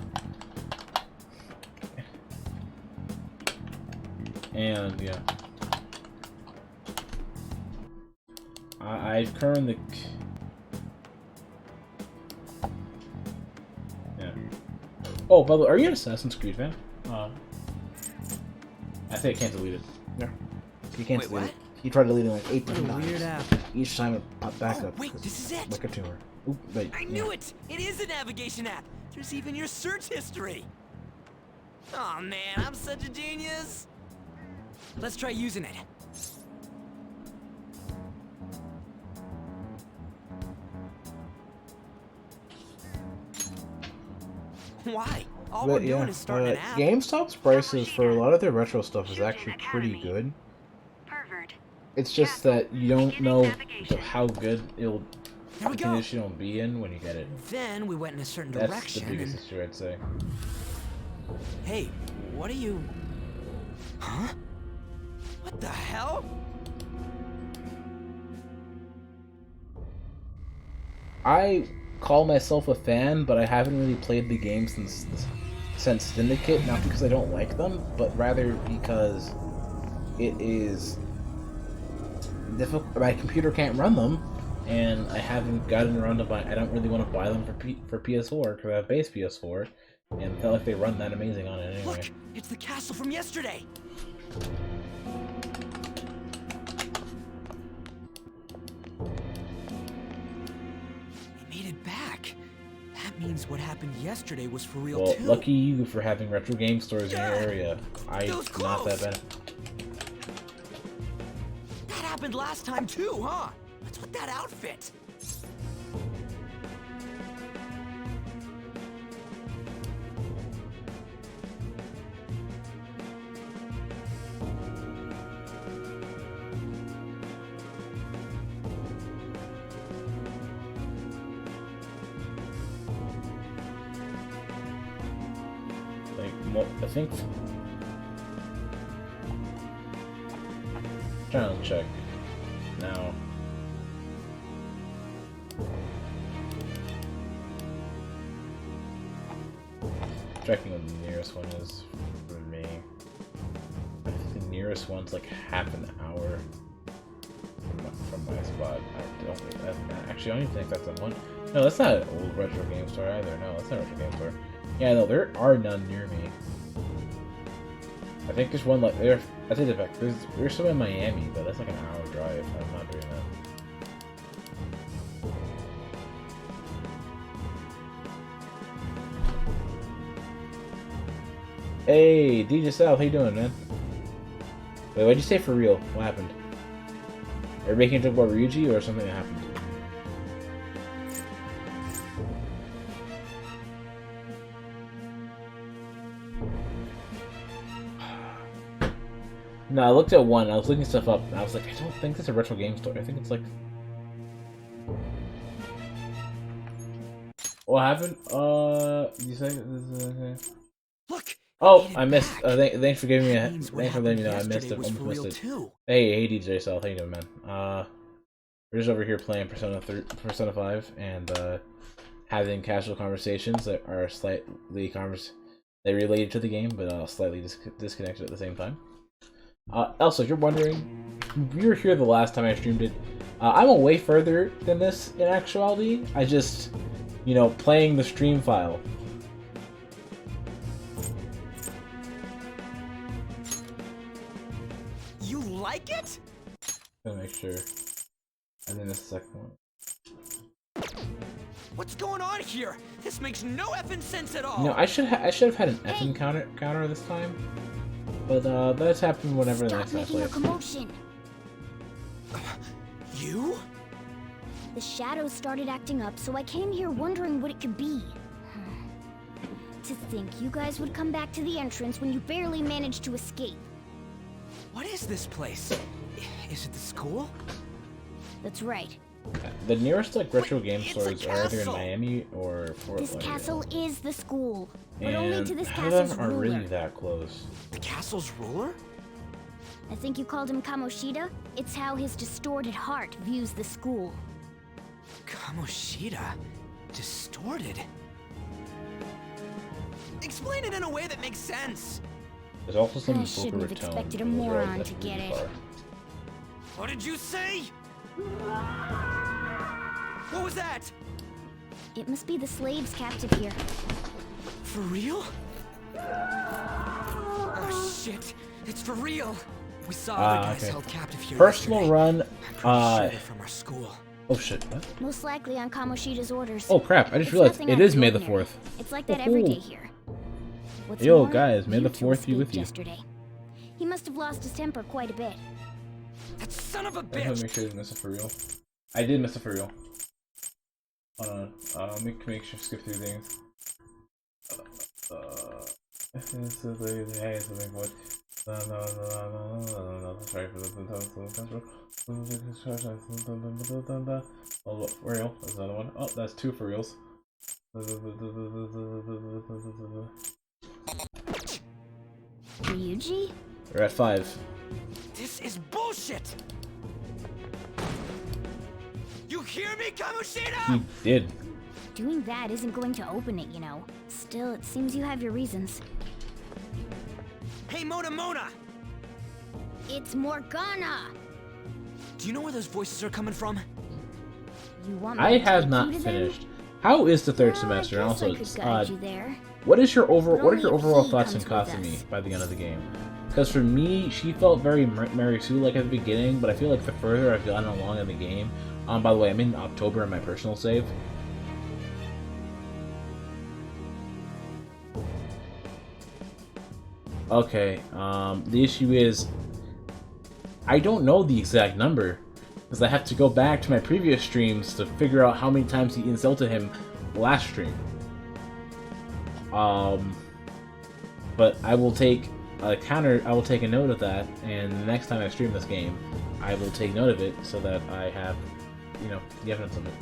And yeah, I've currently. Yeah. Oh, by the way, are you an Assassin's Creed fan? I think I can't delete it. Yeah. You can't
Wait,
delete
what?
it. He tried deleting like 8
What a
different
weird
times.
app.
Each time it popped back
Oh,
up.
wait,
'cause
this is it.
Like a tumor. Oop, wait.
I knew it! It is a navigation app! There's even your search history! Oh man, I'm such a genius! Let's try using it. Why? All we're
But
doing
yeah,
is starting an app.
GameStop's prices for a lot of their retro stuff is actually pretty good.
Pervert.
It's just that you don't know how good it'll
There we go.
condition it'll be in when you get it.
Then we went in a certain
That's
direction.
the biggest
and...
issue, I'd say.
Hey, what are you? Huh? What the hell?
I call myself a fan, but I haven't really played the game since Syndicate, not because I don't like them, but rather because it is difficult. My computer can't run them, and I haven't gotten around to buy. I don't really want to buy them for PS4 because I have base PS4, and I feel like they run that amazing on it anyway.
Look, it's the castle from yesterday. We made it back. That means what happened yesterday was for real
Well,
too.
lucky you for having retro game stores in your area. I'm
was
not that
close.
bad.
That happened last time too, huh? What's with that outfit?
I think. Trying to check now. Checking what the nearest one is for me. I think the nearest one's like half an hour from my spot. I don't think that. Actually, I don't even think that's the one. No, that's not an old retro game store either. No, that's not a retro game store. Yeah, no, there are none near me. I think there's one like there. I take it back. There's some in Miami, but that's like an hour drive. I'm not doing that. Hey, DJ South, how you doing, man? Wait, what'd you say for real? What happened? Are you making a joke about Ryuji or something that happened? No, I looked at one. I was looking stuff up, and I was like, I don't think it's a retro game store. I think it's like. What happened? You say this is.
Look.
Oh, I missed. Thanks for giving me a. Thanks for letting me know. I missed it. Almost missed it.
Too.
Hey, DJ South, how you doing, man? We're just over here playing Persona 5, and having casual conversations that are slightly they related to the game, but slightly disconnected at the same time. Also, if you're wondering, you were here the last time I streamed it. I'm a way further than this in actuality. I just, playing the stream file.
You like it?
Let me make sure. And then the second one.
What's going on here? This makes no effing sense at all.
I should have had an effing counter this time. But that's happened whenever the next time I play.
Stop making a commotion.
You?
The shadows started acting up, so I came here wondering what it could be. To think you guys would come back to the entrance when you barely managed to escape.
What is this place? Is it the school?
That's right.
The nearest retro game
it's
stores
a
are either in
castle.
Miami or Fort
This
Lauderdale.
castle is the school, but
And
only to this
none of
castle's
them are
ruler.
really that close.
The castle's ruler?
I think you called him Kamoshida. It's how his distorted heart views the school.
Kamoshida? Distorted? Explain it in a way that makes sense.
There's also some
I
Boca
shouldn't have
Raton
expected a
in the road
moron
that's
to
really
get it.
far.
What did you say? What was that?
It must be the slaves captive here.
For real? Oh shit! It's for real. We saw other guys
okay.
held captive here.
Personal
yesterday.
run.
I'm pretty sure they're from our school.
Oh shit! What?
Most likely on Kamoshida's orders.
Oh crap! I just
It's
realized
nothing
it
out
is
of the
May the
ordinary.
4th.
It's like that every day
Woohoo.
here. What's
Yo,
more,
guys, May the
you two
4th be with
escaped
you.
Yesterday. He must have lost his temper quite a bit.
That son of a
I just want
bitch!
to make sure I didn't miss it for real. I did miss it for real. Hold on. Let me make sure skip through things. Oh, for real. That's another one. Oh, that's 2 for reals.
Ryuji?
We're at 5.
This is bullshit! You hear me, Kamoshida?
He did.
Doing that isn't going to open it, you know. Still, it seems you have your reasons.
Hey, Mona!
It's Morgana!
Do you know where those voices are coming from?
You want me
I
to
have
take
not
you to
finished.
them?
How is the 3rd
Well,
semester? And
I guess
also,
I could
it's
guide you there.
what is your
But
what are
only
your
if
overall
he
thoughts on
comes with
Kasumi
us.
by the end of the game? Because for me, she felt very Mary Sue like at the beginning, but I feel like the further I've gotten along in the game, by the way, I'm in October in my personal save. Okay, the issue is, I don't know the exact number, because I have to go back to my previous streams to figure out how many times he insulted him last stream. But I will take a note of that, and the next time I stream this game, I will take note of it so that I have, you know, the evidence of it.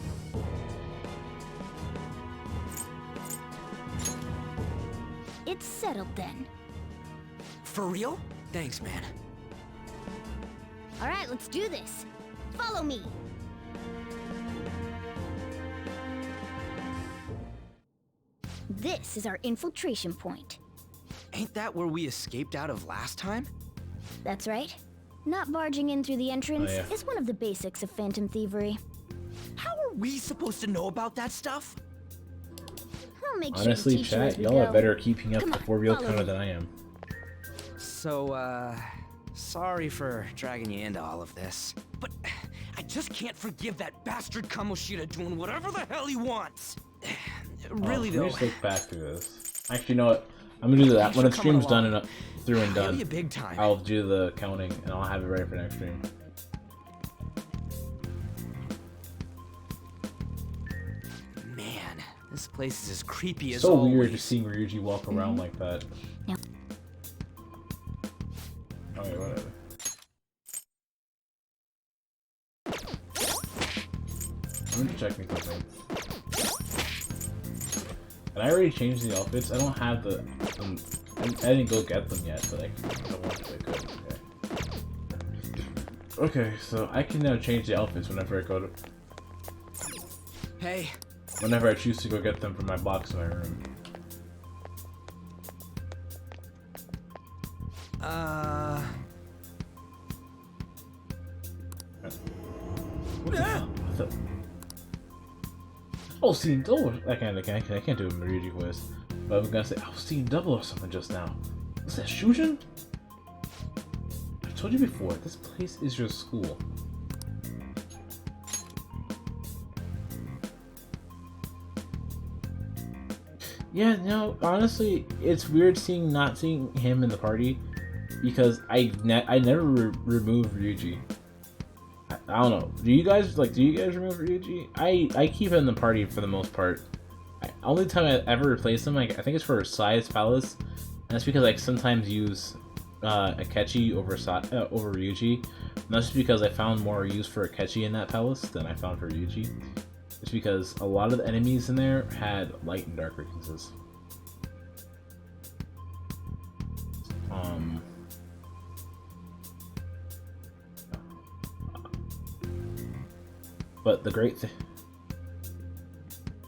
It's settled then.
For real? Thanks, man.
Alright, let's do this. Follow me. This is our infiltration point.
Ain't that where we escaped out of last time?
That's right. Not barging in through the entrance
Oh, yeah.
is one of the basics of phantom thievery.
How are we supposed to know about that stuff?
I'll make
Honestly,
sure to teach you as
chat,
we
y'all are
go.
better at keeping up
Come
the
on,
4-wheel
follow
counter
me.
than I am.
So, sorry for dragging you into all of this. But I just can't forgive that bastard Kamoshida doing whatever the hell he wants. Really,
Let me
though.
just look back through this. Actually, you know what? I'm gonna do that when the
Thanks for coming
stream's done
along.
and through and
Owe
done.
you big time.
I'll do the counting and I'll have it ready for next stream.
Man, this place is as creepy as
So
always.
weird just seeing Ryuji walk around like that.
Yep.
Okay, whatever. I'm just checking something. And I already changed the outfits. I don't have the. I didn't go get them yet, but I wanted to go. Okay, so I can now change the outfits whenever I go to.
Hey,
Whenever I choose to go get them from my box in my room. What the hell? I thought... Oh, seeing double. I can't do a Ryuji voice. But I was gonna say, I was seeing double or something just now. Is that Shujin? I told you before, this place is your school. Yeah, no, honestly, it's weird not seeing him in the party because I never remove Ryuji. I don't know. Do you guys remove Ryuji? I keep him in the party for the most part. Only time I ever replace him, I think it's for Sai's Palace, and that's because I sometimes use Akechi over Ryuji. And that's just because I found more use for Akechi in that palace than I found for Ryuji. It's because a lot of the enemies in there had light and dark weaknesses. But the great thing,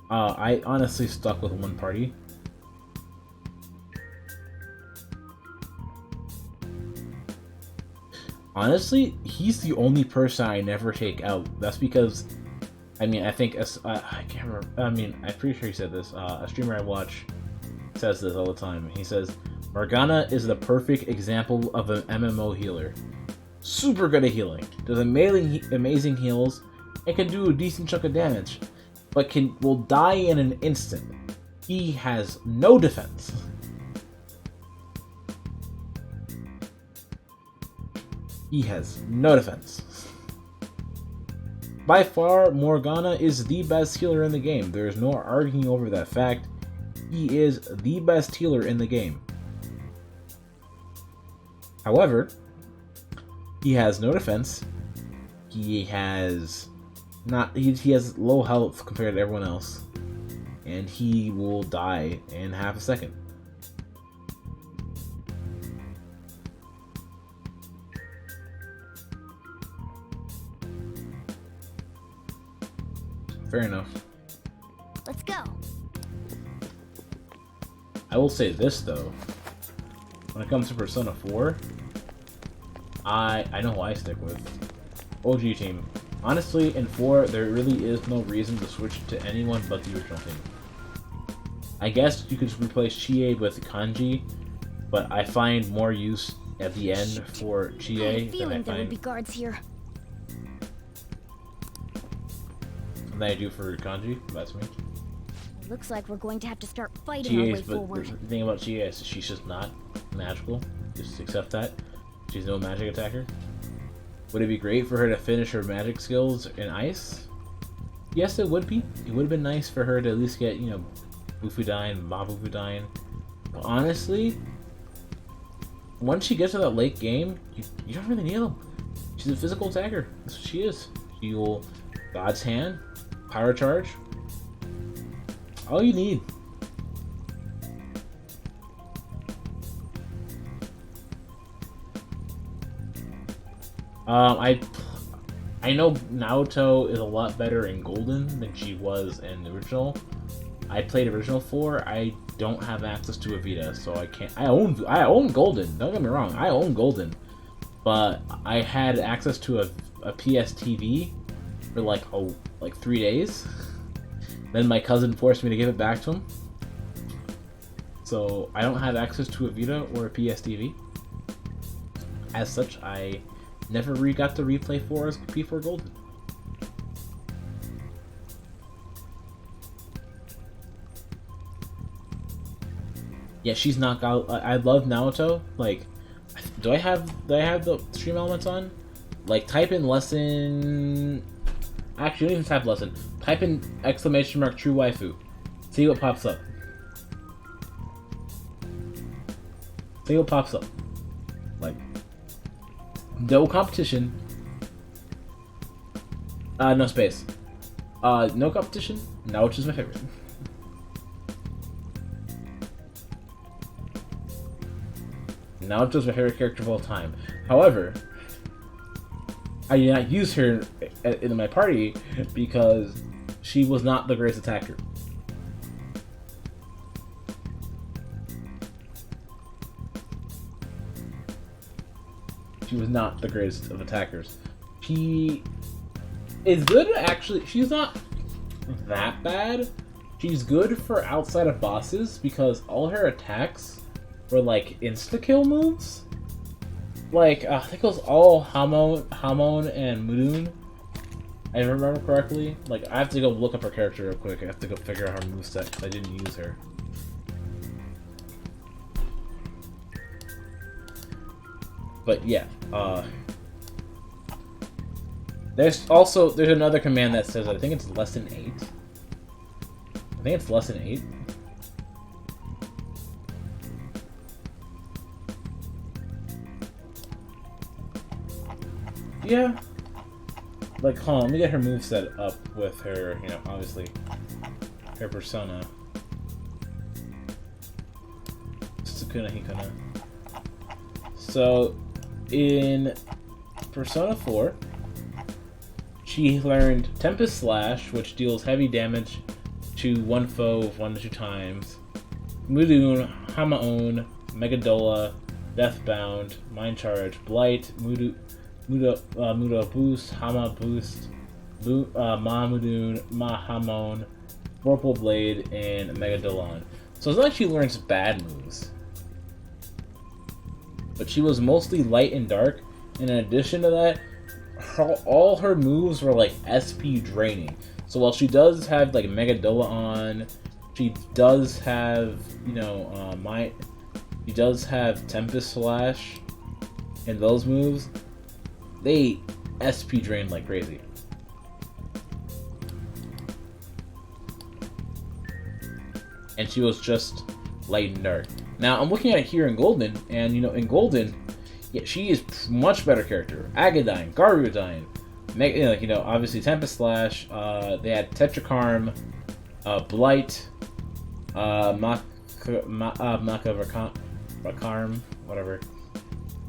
I honestly stuck with one party. Honestly, he's the only person I never take out. That's because, I mean, I think I can't remember. I mean, I'm pretty sure he said this. A streamer I watch says this all the time. He says, "Morgana is the perfect example of an MMO healer. Super good at healing. Does amazing heals, and can do a decent chunk of damage, but will die in an instant. He has no defense." He has no defense. By far, Morgana is the best healer in the game. There is no arguing over that fact. He is the best healer in the game. However, he has no defense. He has he has low health compared to everyone else, and he will die in half a second. Fair enough.
Let's go.
I will say this though, when it comes to Persona 4, I know who I stick with. OG team. Honestly, in 4, there really is no reason to switch to anyone but the original team. I guess you could replace Chie with Kanji, but I find more use at the end for Chie
I had a
than
feeling there would be
than
guards here.
I do for Kanji. That's me.
Looks like we're going to have to start fighting our way
But
forward.
the thing about Chie is she's just not magical. Just accept that. She's no magic attacker. Would it be great for her to finish her magic skills in ice? Yes, it would be. It would have been nice for her to at least get, you know, Bufudyne, Mabufudyne. But honestly, once she gets to that late game, you don't really need them. She's a physical attacker. That's what she is. She will God's Hand, Power Charge. All you need. I know Naoto is a lot better in Golden than she was in the original. I played original 4. I don't have access to a Vita, so I can't. I own Golden. Don't get me wrong. I own Golden, but I had access to a PS TV for like 3 days. Then my cousin forced me to give it back to him. So I don't have access to a Vita or a PS TV. As such, I never got to replay 4 as P4 Golden. Yeah, she's not got. I love Naoto. Like, do I have the stream elements on? Like, type in lesson. Actually, don't even type lesson. Type in ! true waifu. See what pops up. See what pops up. Like, no competition. No space. No competition. Naoto's my favorite. Naoto's my favorite character of all time. However, I did not use her in my party because she was not the greatest attacker. She was not the greatest of attackers. She is good, actually. She's not that bad. She's good for outside of bosses because all her attacks were like insta-kill moves. Like, I think it was all Hamon and Mudun. I remember correctly. Like, I have to go look up her character real quick. I have to go figure out her moveset because I didn't use her. But yeah, there's another command that says, I think it's lesson 8. I think it's lesson 8. Yeah. Like, hold on, let me get her moveset up with her, you know, obviously, her persona. Sukuna Hikuna. So, in Persona 4, she learned Tempest Slash, which deals heavy damage to one foe 1 to 2 times. Mudun, Hamaon, Megadola, Deathbound, Mind Charge, Blight, Muda Boost, Hama Boost, Ma Mudun, Ma Hamon, Vorpal Blade, and Megadolon. So it's not like she learns bad moves. But she was mostly light and dark, and in addition to that, all her moves were like SP draining. So while she does have like Megadola on, she does have, you know, she does have Tempest Slash, and those moves, they SP drain like crazy. And she was just light and dark. Now I'm looking at it here in Golden, and you know, in Golden, Yeah, she is much better character. Agadyne, Garudyne, obviously Tempest Slash. They had Tetrakarm, Blight, Makavarkarm, whatever,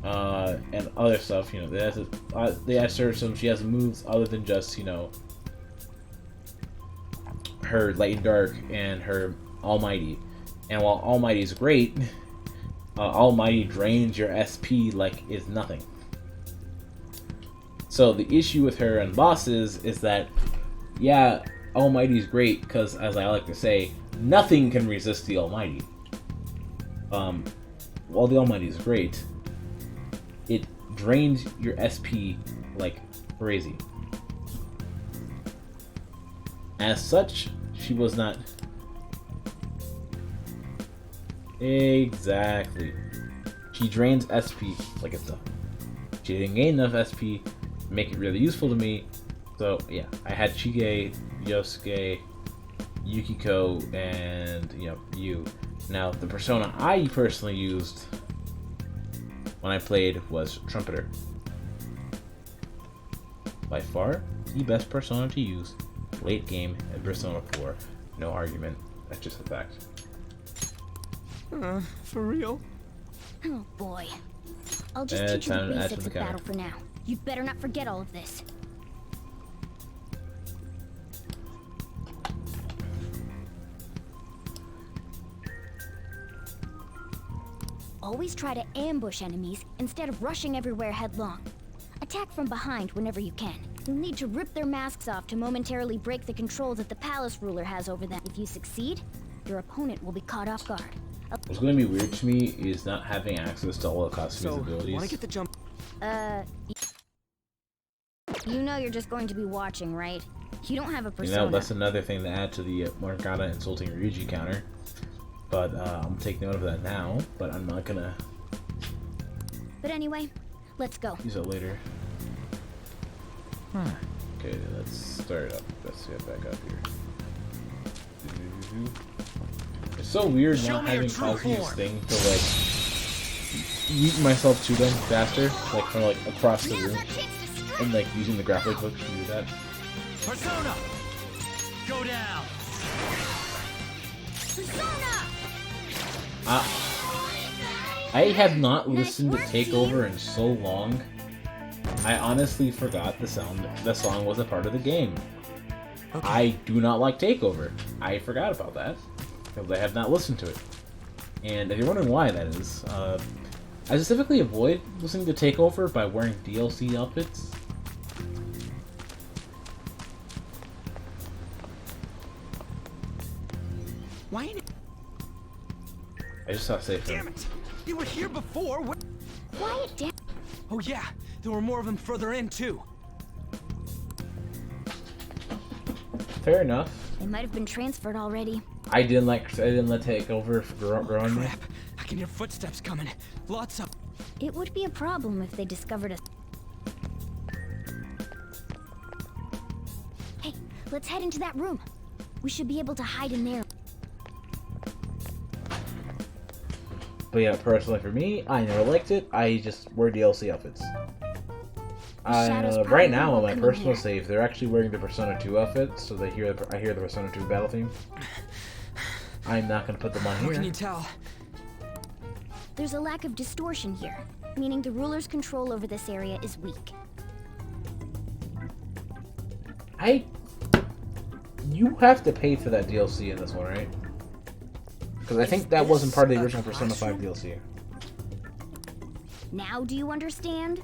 and other stuff. They asked her some. She has moves other than just her Light and Dark and her Almighty. And while Almighty is great, Almighty drains your SP like it's nothing. So the issue with her and bosses is that, yeah, Almighty is great because, as I like to say, nothing can resist the Almighty. While the Almighty is great, it drains your SP like crazy. As such, she was not... Exactly. She drains SP like it's nothing. She didn't gain enough SP to make it really useful to me. So yeah, I had Chige, Yosuke, Yukiko, and Yu. Now the persona I personally used when I played was Trumpeter. By far the best persona to use late game in Persona 4. No argument. That's just a fact.
For real?
Oh boy. I'll just teach you the basics of battle for now. You'd better not forget all of this. Always try to ambush enemies instead of rushing everywhere headlong. Attack from behind whenever you can. You'll need to rip their masks off to momentarily break the control that the palace ruler has over them. If you succeed, your opponent will be caught off guard.
What's going to be weird to me is not having access to all of Kasumi's abilities.
Want to get the jump?
You know you're just going to be watching, right? You don't have a persona.
That's another thing to add to the Morgana insulting Ryuji counter. But I'm gonna take note of that now. But I'm not gonna.
But anyway, let's go.
Use it later. Okay, let's start up. Let's get back up here. It's so weird not having Kazuya's thing to yeet myself to them faster, like from across the room, and using the grappling hook to do that.
Persona, go down.
Persona.
I have not listened to Takeover in so long. I honestly forgot the song was a part of the game. Okay. I do not like Takeover. I forgot about that because I have not listened to it. And if you're wondering why that is, I specifically avoid listening to Takeover by wearing DLC outfits.
Why?
I just saw safe.
Damn it! You were here before.
Quiet down.
Oh yeah, there were more of them further in too.
Fair enough.
They might have been transferred already.
I didn't let Takeover grow on me.
Crap! I can hear footsteps coming. Lots of.
It would be a problem if they discovered us. Hey, let's head into that room. We should be able to hide in there.
But yeah, personally for me, I never liked it. I just wear DLC outfits. Right now on my personal save, they're actually wearing the Persona 2 outfit, so I hear the Persona 2 battle theme. I'm not gonna put them on here.
What can you tell?
There's a lack of distortion here, meaning the ruler's control over this area is weak.
You have to pay for that DLC in this one, right? Because I think that wasn't part of the original Persona 5 DLC.
Now do you understand?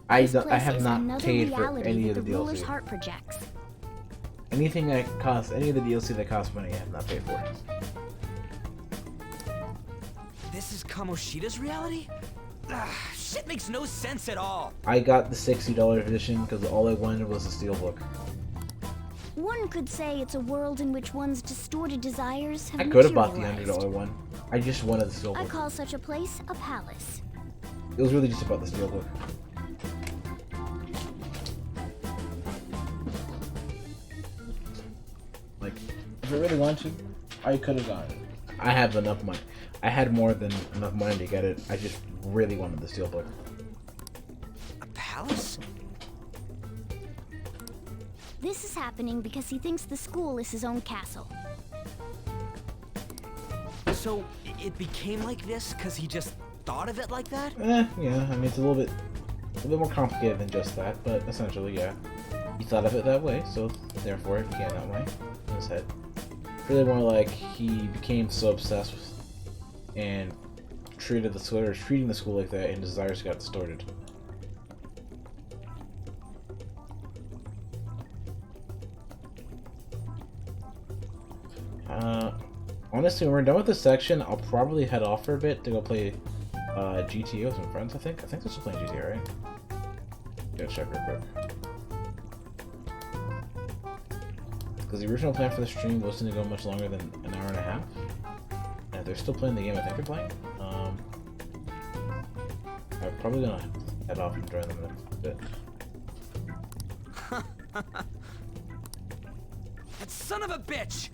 I have not paid for any of the
ruler's
DLC.
heart projects.
Anything that costs, any of the DLC that costs money, I have not paid for.
This is Kamoshida's reality? Shit makes no sense at all.
I got the $60 edition because all I wanted was a steelbook.
One could say it's a world in which one's distorted desires have
I could have bought the
materialized.
$100 one. I just wanted the steelbook.
I call such a place a palace.
It was really just about the steelbook. If I really want to, I could have gotten it. I have enough money. I had more than enough money to get it. I just really wanted the steelbook.
A palace?
This is happening because he thinks the school is his own castle.
So it became like this because he just thought of it like that?
Yeah. I mean, it's a little bit more complicated than just that, but essentially, yeah. He thought of it that way, so therefore it became that way in his head. Really more like he became so obsessed with and treating the school like that, and his desires got distorted. Honestly, when we're done with this section, I'll probably head off for a bit to go play GTA with some friends. I think they're still playing GTA, right? Gotta check real quick. Because the original plan for the stream wasn't to go much longer than an hour and a half. And if they're still playing the game I think they're playing, I'm probably gonna head off and join them in a bit.
That son of a bitch!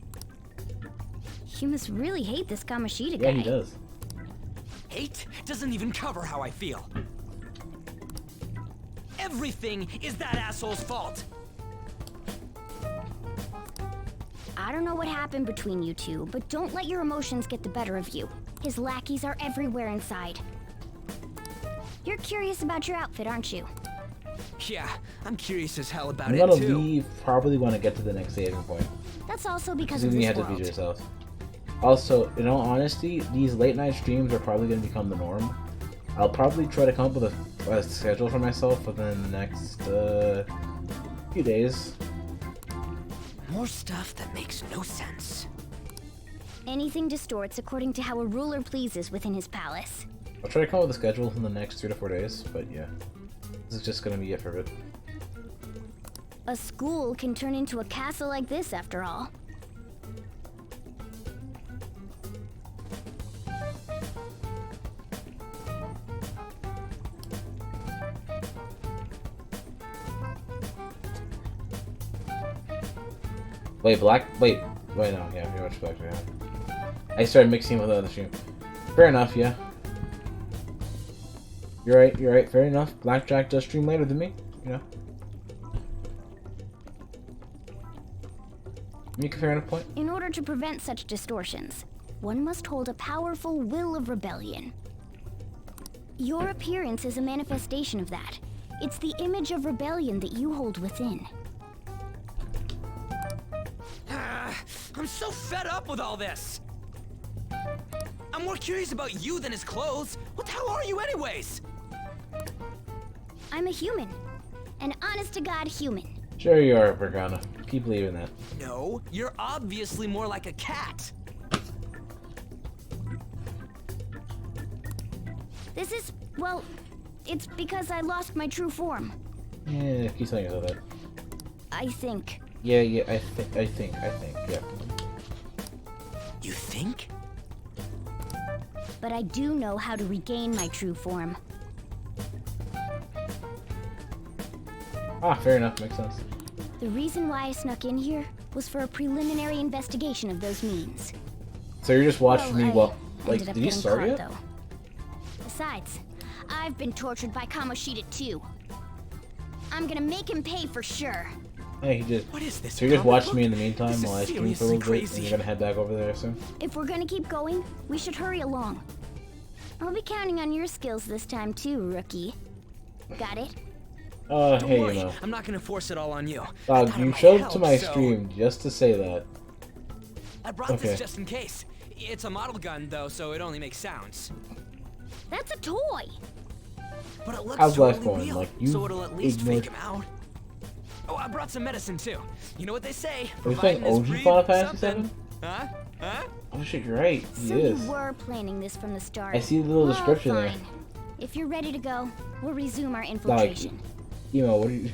You must really hate this Kamoshida guy.
Yeah, he does.
Hate doesn't even cover how I feel. Everything is that asshole's fault.
I don't know what happened between you two, but don't let your emotions get the better of you. His lackeys are everywhere inside. You're curious about your outfit, aren't you?
Yeah, I'm curious as hell about
I'm
it
gonna
too.
leave probably when I get to the next saving point.
That's also because
Because
of
then you
this
have to
world.
feed yourself. Also, in all honesty, these late night streams are probably going to become the norm. I'll probably try to come up with a schedule for myself within the next few days.
More stuff that makes no sense.
Anything distorts according to how a ruler pleases within his palace.
I'll try to come up with a schedule in the next 3 to 4 days, but yeah. This is just going to be it for a bit.
A school can turn into a castle like this, after all.
Wait, no, yeah, pretty much Black, yeah. I started mixing with the other stream. Fair enough, yeah. You're right, fair enough. Blackjack does stream later than me, you know. Make a fair enough point.
In order to prevent such distortions, one must hold a powerful will of rebellion. Your appearance is a manifestation of that. It's the image of rebellion that you hold within.
I'm so fed up with all this. I'm more curious about you than his clothes. What the hell are you anyways?
I'm a human. An honest-to-God human.
Sure you are, Bergana. Keep believing that.
No, you're obviously more like a cat.
This is, well, it's because I lost my true form.
Yeah, keep telling yourself that.
I think.
Yeah, I think, yeah.
You think?
But I do know how to regain my true form.
Ah, fair enough, makes sense.
The reason why I snuck in here was for a preliminary investigation of those means.
So you're just watching me while, like,
ended up
did you
getting
start
caught,
yet?
though. Besides, I've been tortured by Kamoshida too. I'm gonna make him pay for sure.
Hey, he just.
What is this?
So you're just
comic
watching
book?
me in the meantime
This is
while I stream for a
seriously
little bit, and
crazy.
you're gonna head back over there soon?
If we're gonna keep going, we should hurry along. I'll be counting on your skills this time too, rookie. Got it?
Don't
Hey,
worry,
you know.
I'm not gonna force it all on you. I
Dog,
thought it
you
might
showed
help,
to my
so
stream just to say that.
I brought
Okay.
this just in case. It's a model gun though, so it only makes sounds.
That's a toy!
But it looks
How's life
totally
going?
real,
Like, you
so it'll at least
ignored-
freak him out. Oh, I brought some medicine too. You know what they say?
Are you playing
providing is
OG
breed
Final Fantasy
something.
7?
Huh? Huh?
Oh shit, you're right. He
So
is.
you were planning this from the start.
I see the little
Well,
description there.
fine. If you're ready to go, we'll resume our infiltration.
Emo, what are you...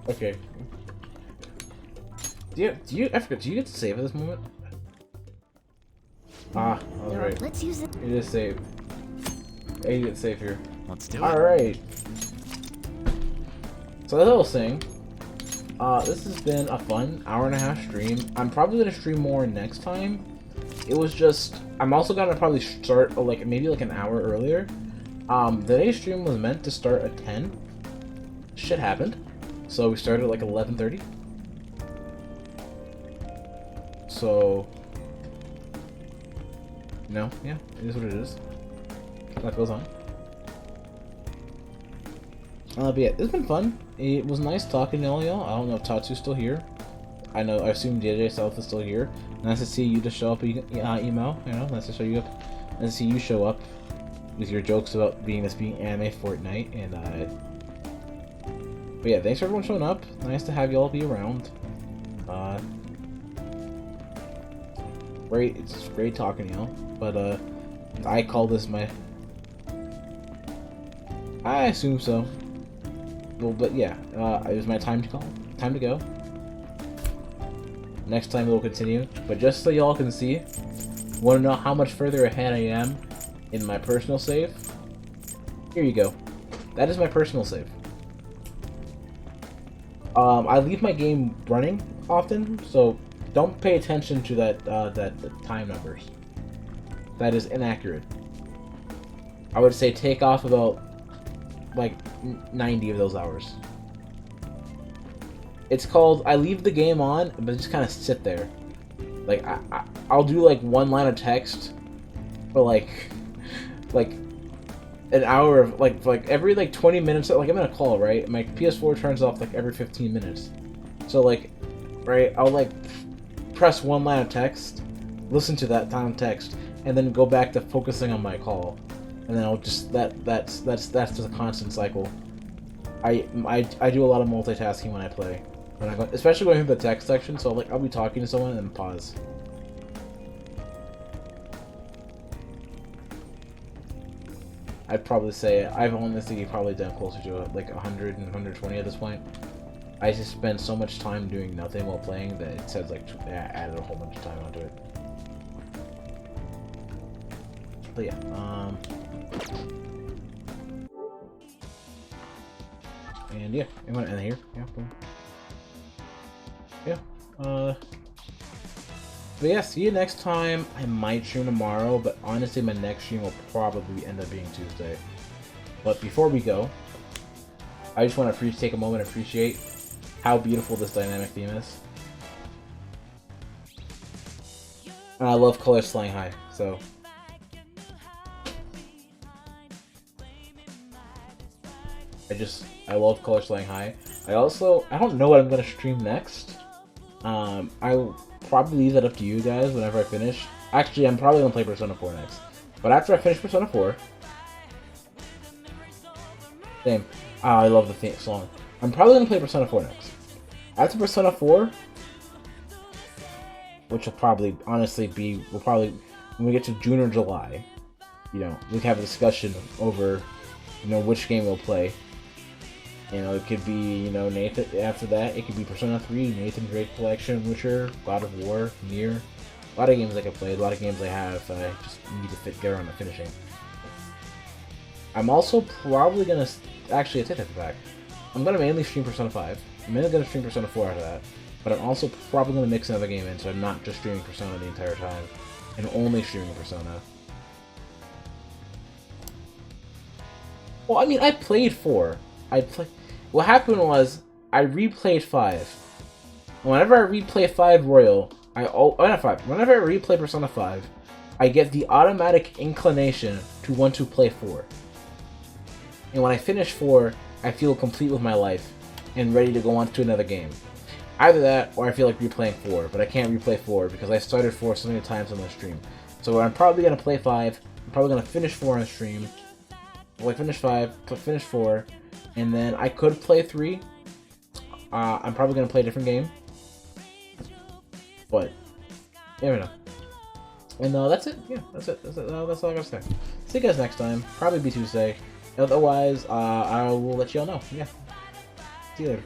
Okay. I forgot, do you get to save at this moment? Ah, I was right.
Let's use it.
You just save. Hey, you get save here.
Let's do it.
Alright. So as I was saying, this has been a fun hour-and-a-half stream. I'm probably gonna stream more next time. It was just, I'm also gonna probably start like maybe like an hour earlier. Today's stream was meant to start at 10. Shit happened, so we started at like 11:30. So, no, yeah, it is what it is. Life goes on. But yeah, it's been fun. It was nice talking to all y'all. I don't know if Tatsu's still here. I assume DJ South is still here. Nice to see you to show up email, you know, nice to show you up. Nice to see you show up with your jokes about being anime Fortnite, and but yeah, thanks for everyone showing up. Nice to have y'all be around. Great, it's great talking to y'all. But I call this my, I assume so. Well, but yeah, it was my time to go. Next time we'll continue, but just so y'all can see, want to know how much further ahead I am in my personal save? Here you go. That is my personal save. I leave my game running often, so don't pay attention to that time numbers. That is inaccurate. I would say take off about like 90 of those hours. It's called, I leave the game on, but just kind of sit there. Like, I'll do like one line of text for like an hour of, like every like 20 minutes, like I'm in a call, right? My PS4 turns off like every 15 minutes. So like, right, I'll like press one line of text, listen to that time text, and then go back to focusing on my call. And then I'll just, that's just a constant cycle. I do a lot of multitasking when I play. When I go, especially going through the text section, so like I'll be talking to someone and then pause. I'd probably say I've honestly probably done closer to like 100 and 120 at this point. I just spend so much time doing nothing while playing that it says like I added a whole bunch of time onto it. But yeah, and yeah, I'm gonna end here. Yeah, boom. Yeah, but yeah, see you next time. I might stream tomorrow, but honestly my next stream will probably end up being Tuesday. But before we go, I just want to take a moment and appreciate how beautiful this dynamic theme is. And I love Color Slang High, so I love Color Slang High. I don't know what I'm gonna stream next. I'll probably leave that up to you guys whenever I finish. Actually, I'm probably gonna play Persona 4 next. But after I finish Persona 4, same. I love the theme song. I'm probably gonna play Persona 4 next. After Persona 4, which will probably honestly be, when we get to June or July, you know, we can have a discussion over, you know, which game we'll play. You know, it could be, you know, Nathan, after that, it could be Persona 3, Nathan Drake Collection, Witcher, God of War, Nier. A lot of games I could play, a lot of games I have, I just need to get around to finishing. I'm also probably gonna, actually, I take that back. I'm gonna mainly stream Persona 5. I'm mainly gonna stream Persona 4 after that. But I'm also probably gonna mix another game in, so I'm not just streaming Persona the entire time, and only streaming Persona. Well, I mean, I played 4. What happened was, I replayed 5. Whenever I replay 5 Royal, whenever I replay Persona 5, I get the automatic inclination to want to play 4. And when I finish 4, I feel complete with my life, and ready to go on to another game. Either that, or I feel like replaying 4, but I can't replay 4 because I started 4 so many times on the stream. So I'm probably going to play 5, I'm probably going to finish 4 on the stream, like finish 5, finish 4, and then I could play 3. I'm probably going to play a different game. But, you never know. And that's it. Yeah, that's it. That's all I gotta say. See you guys next time. Probably be Tuesday. Otherwise, I will let y'all know. Yeah. See you later.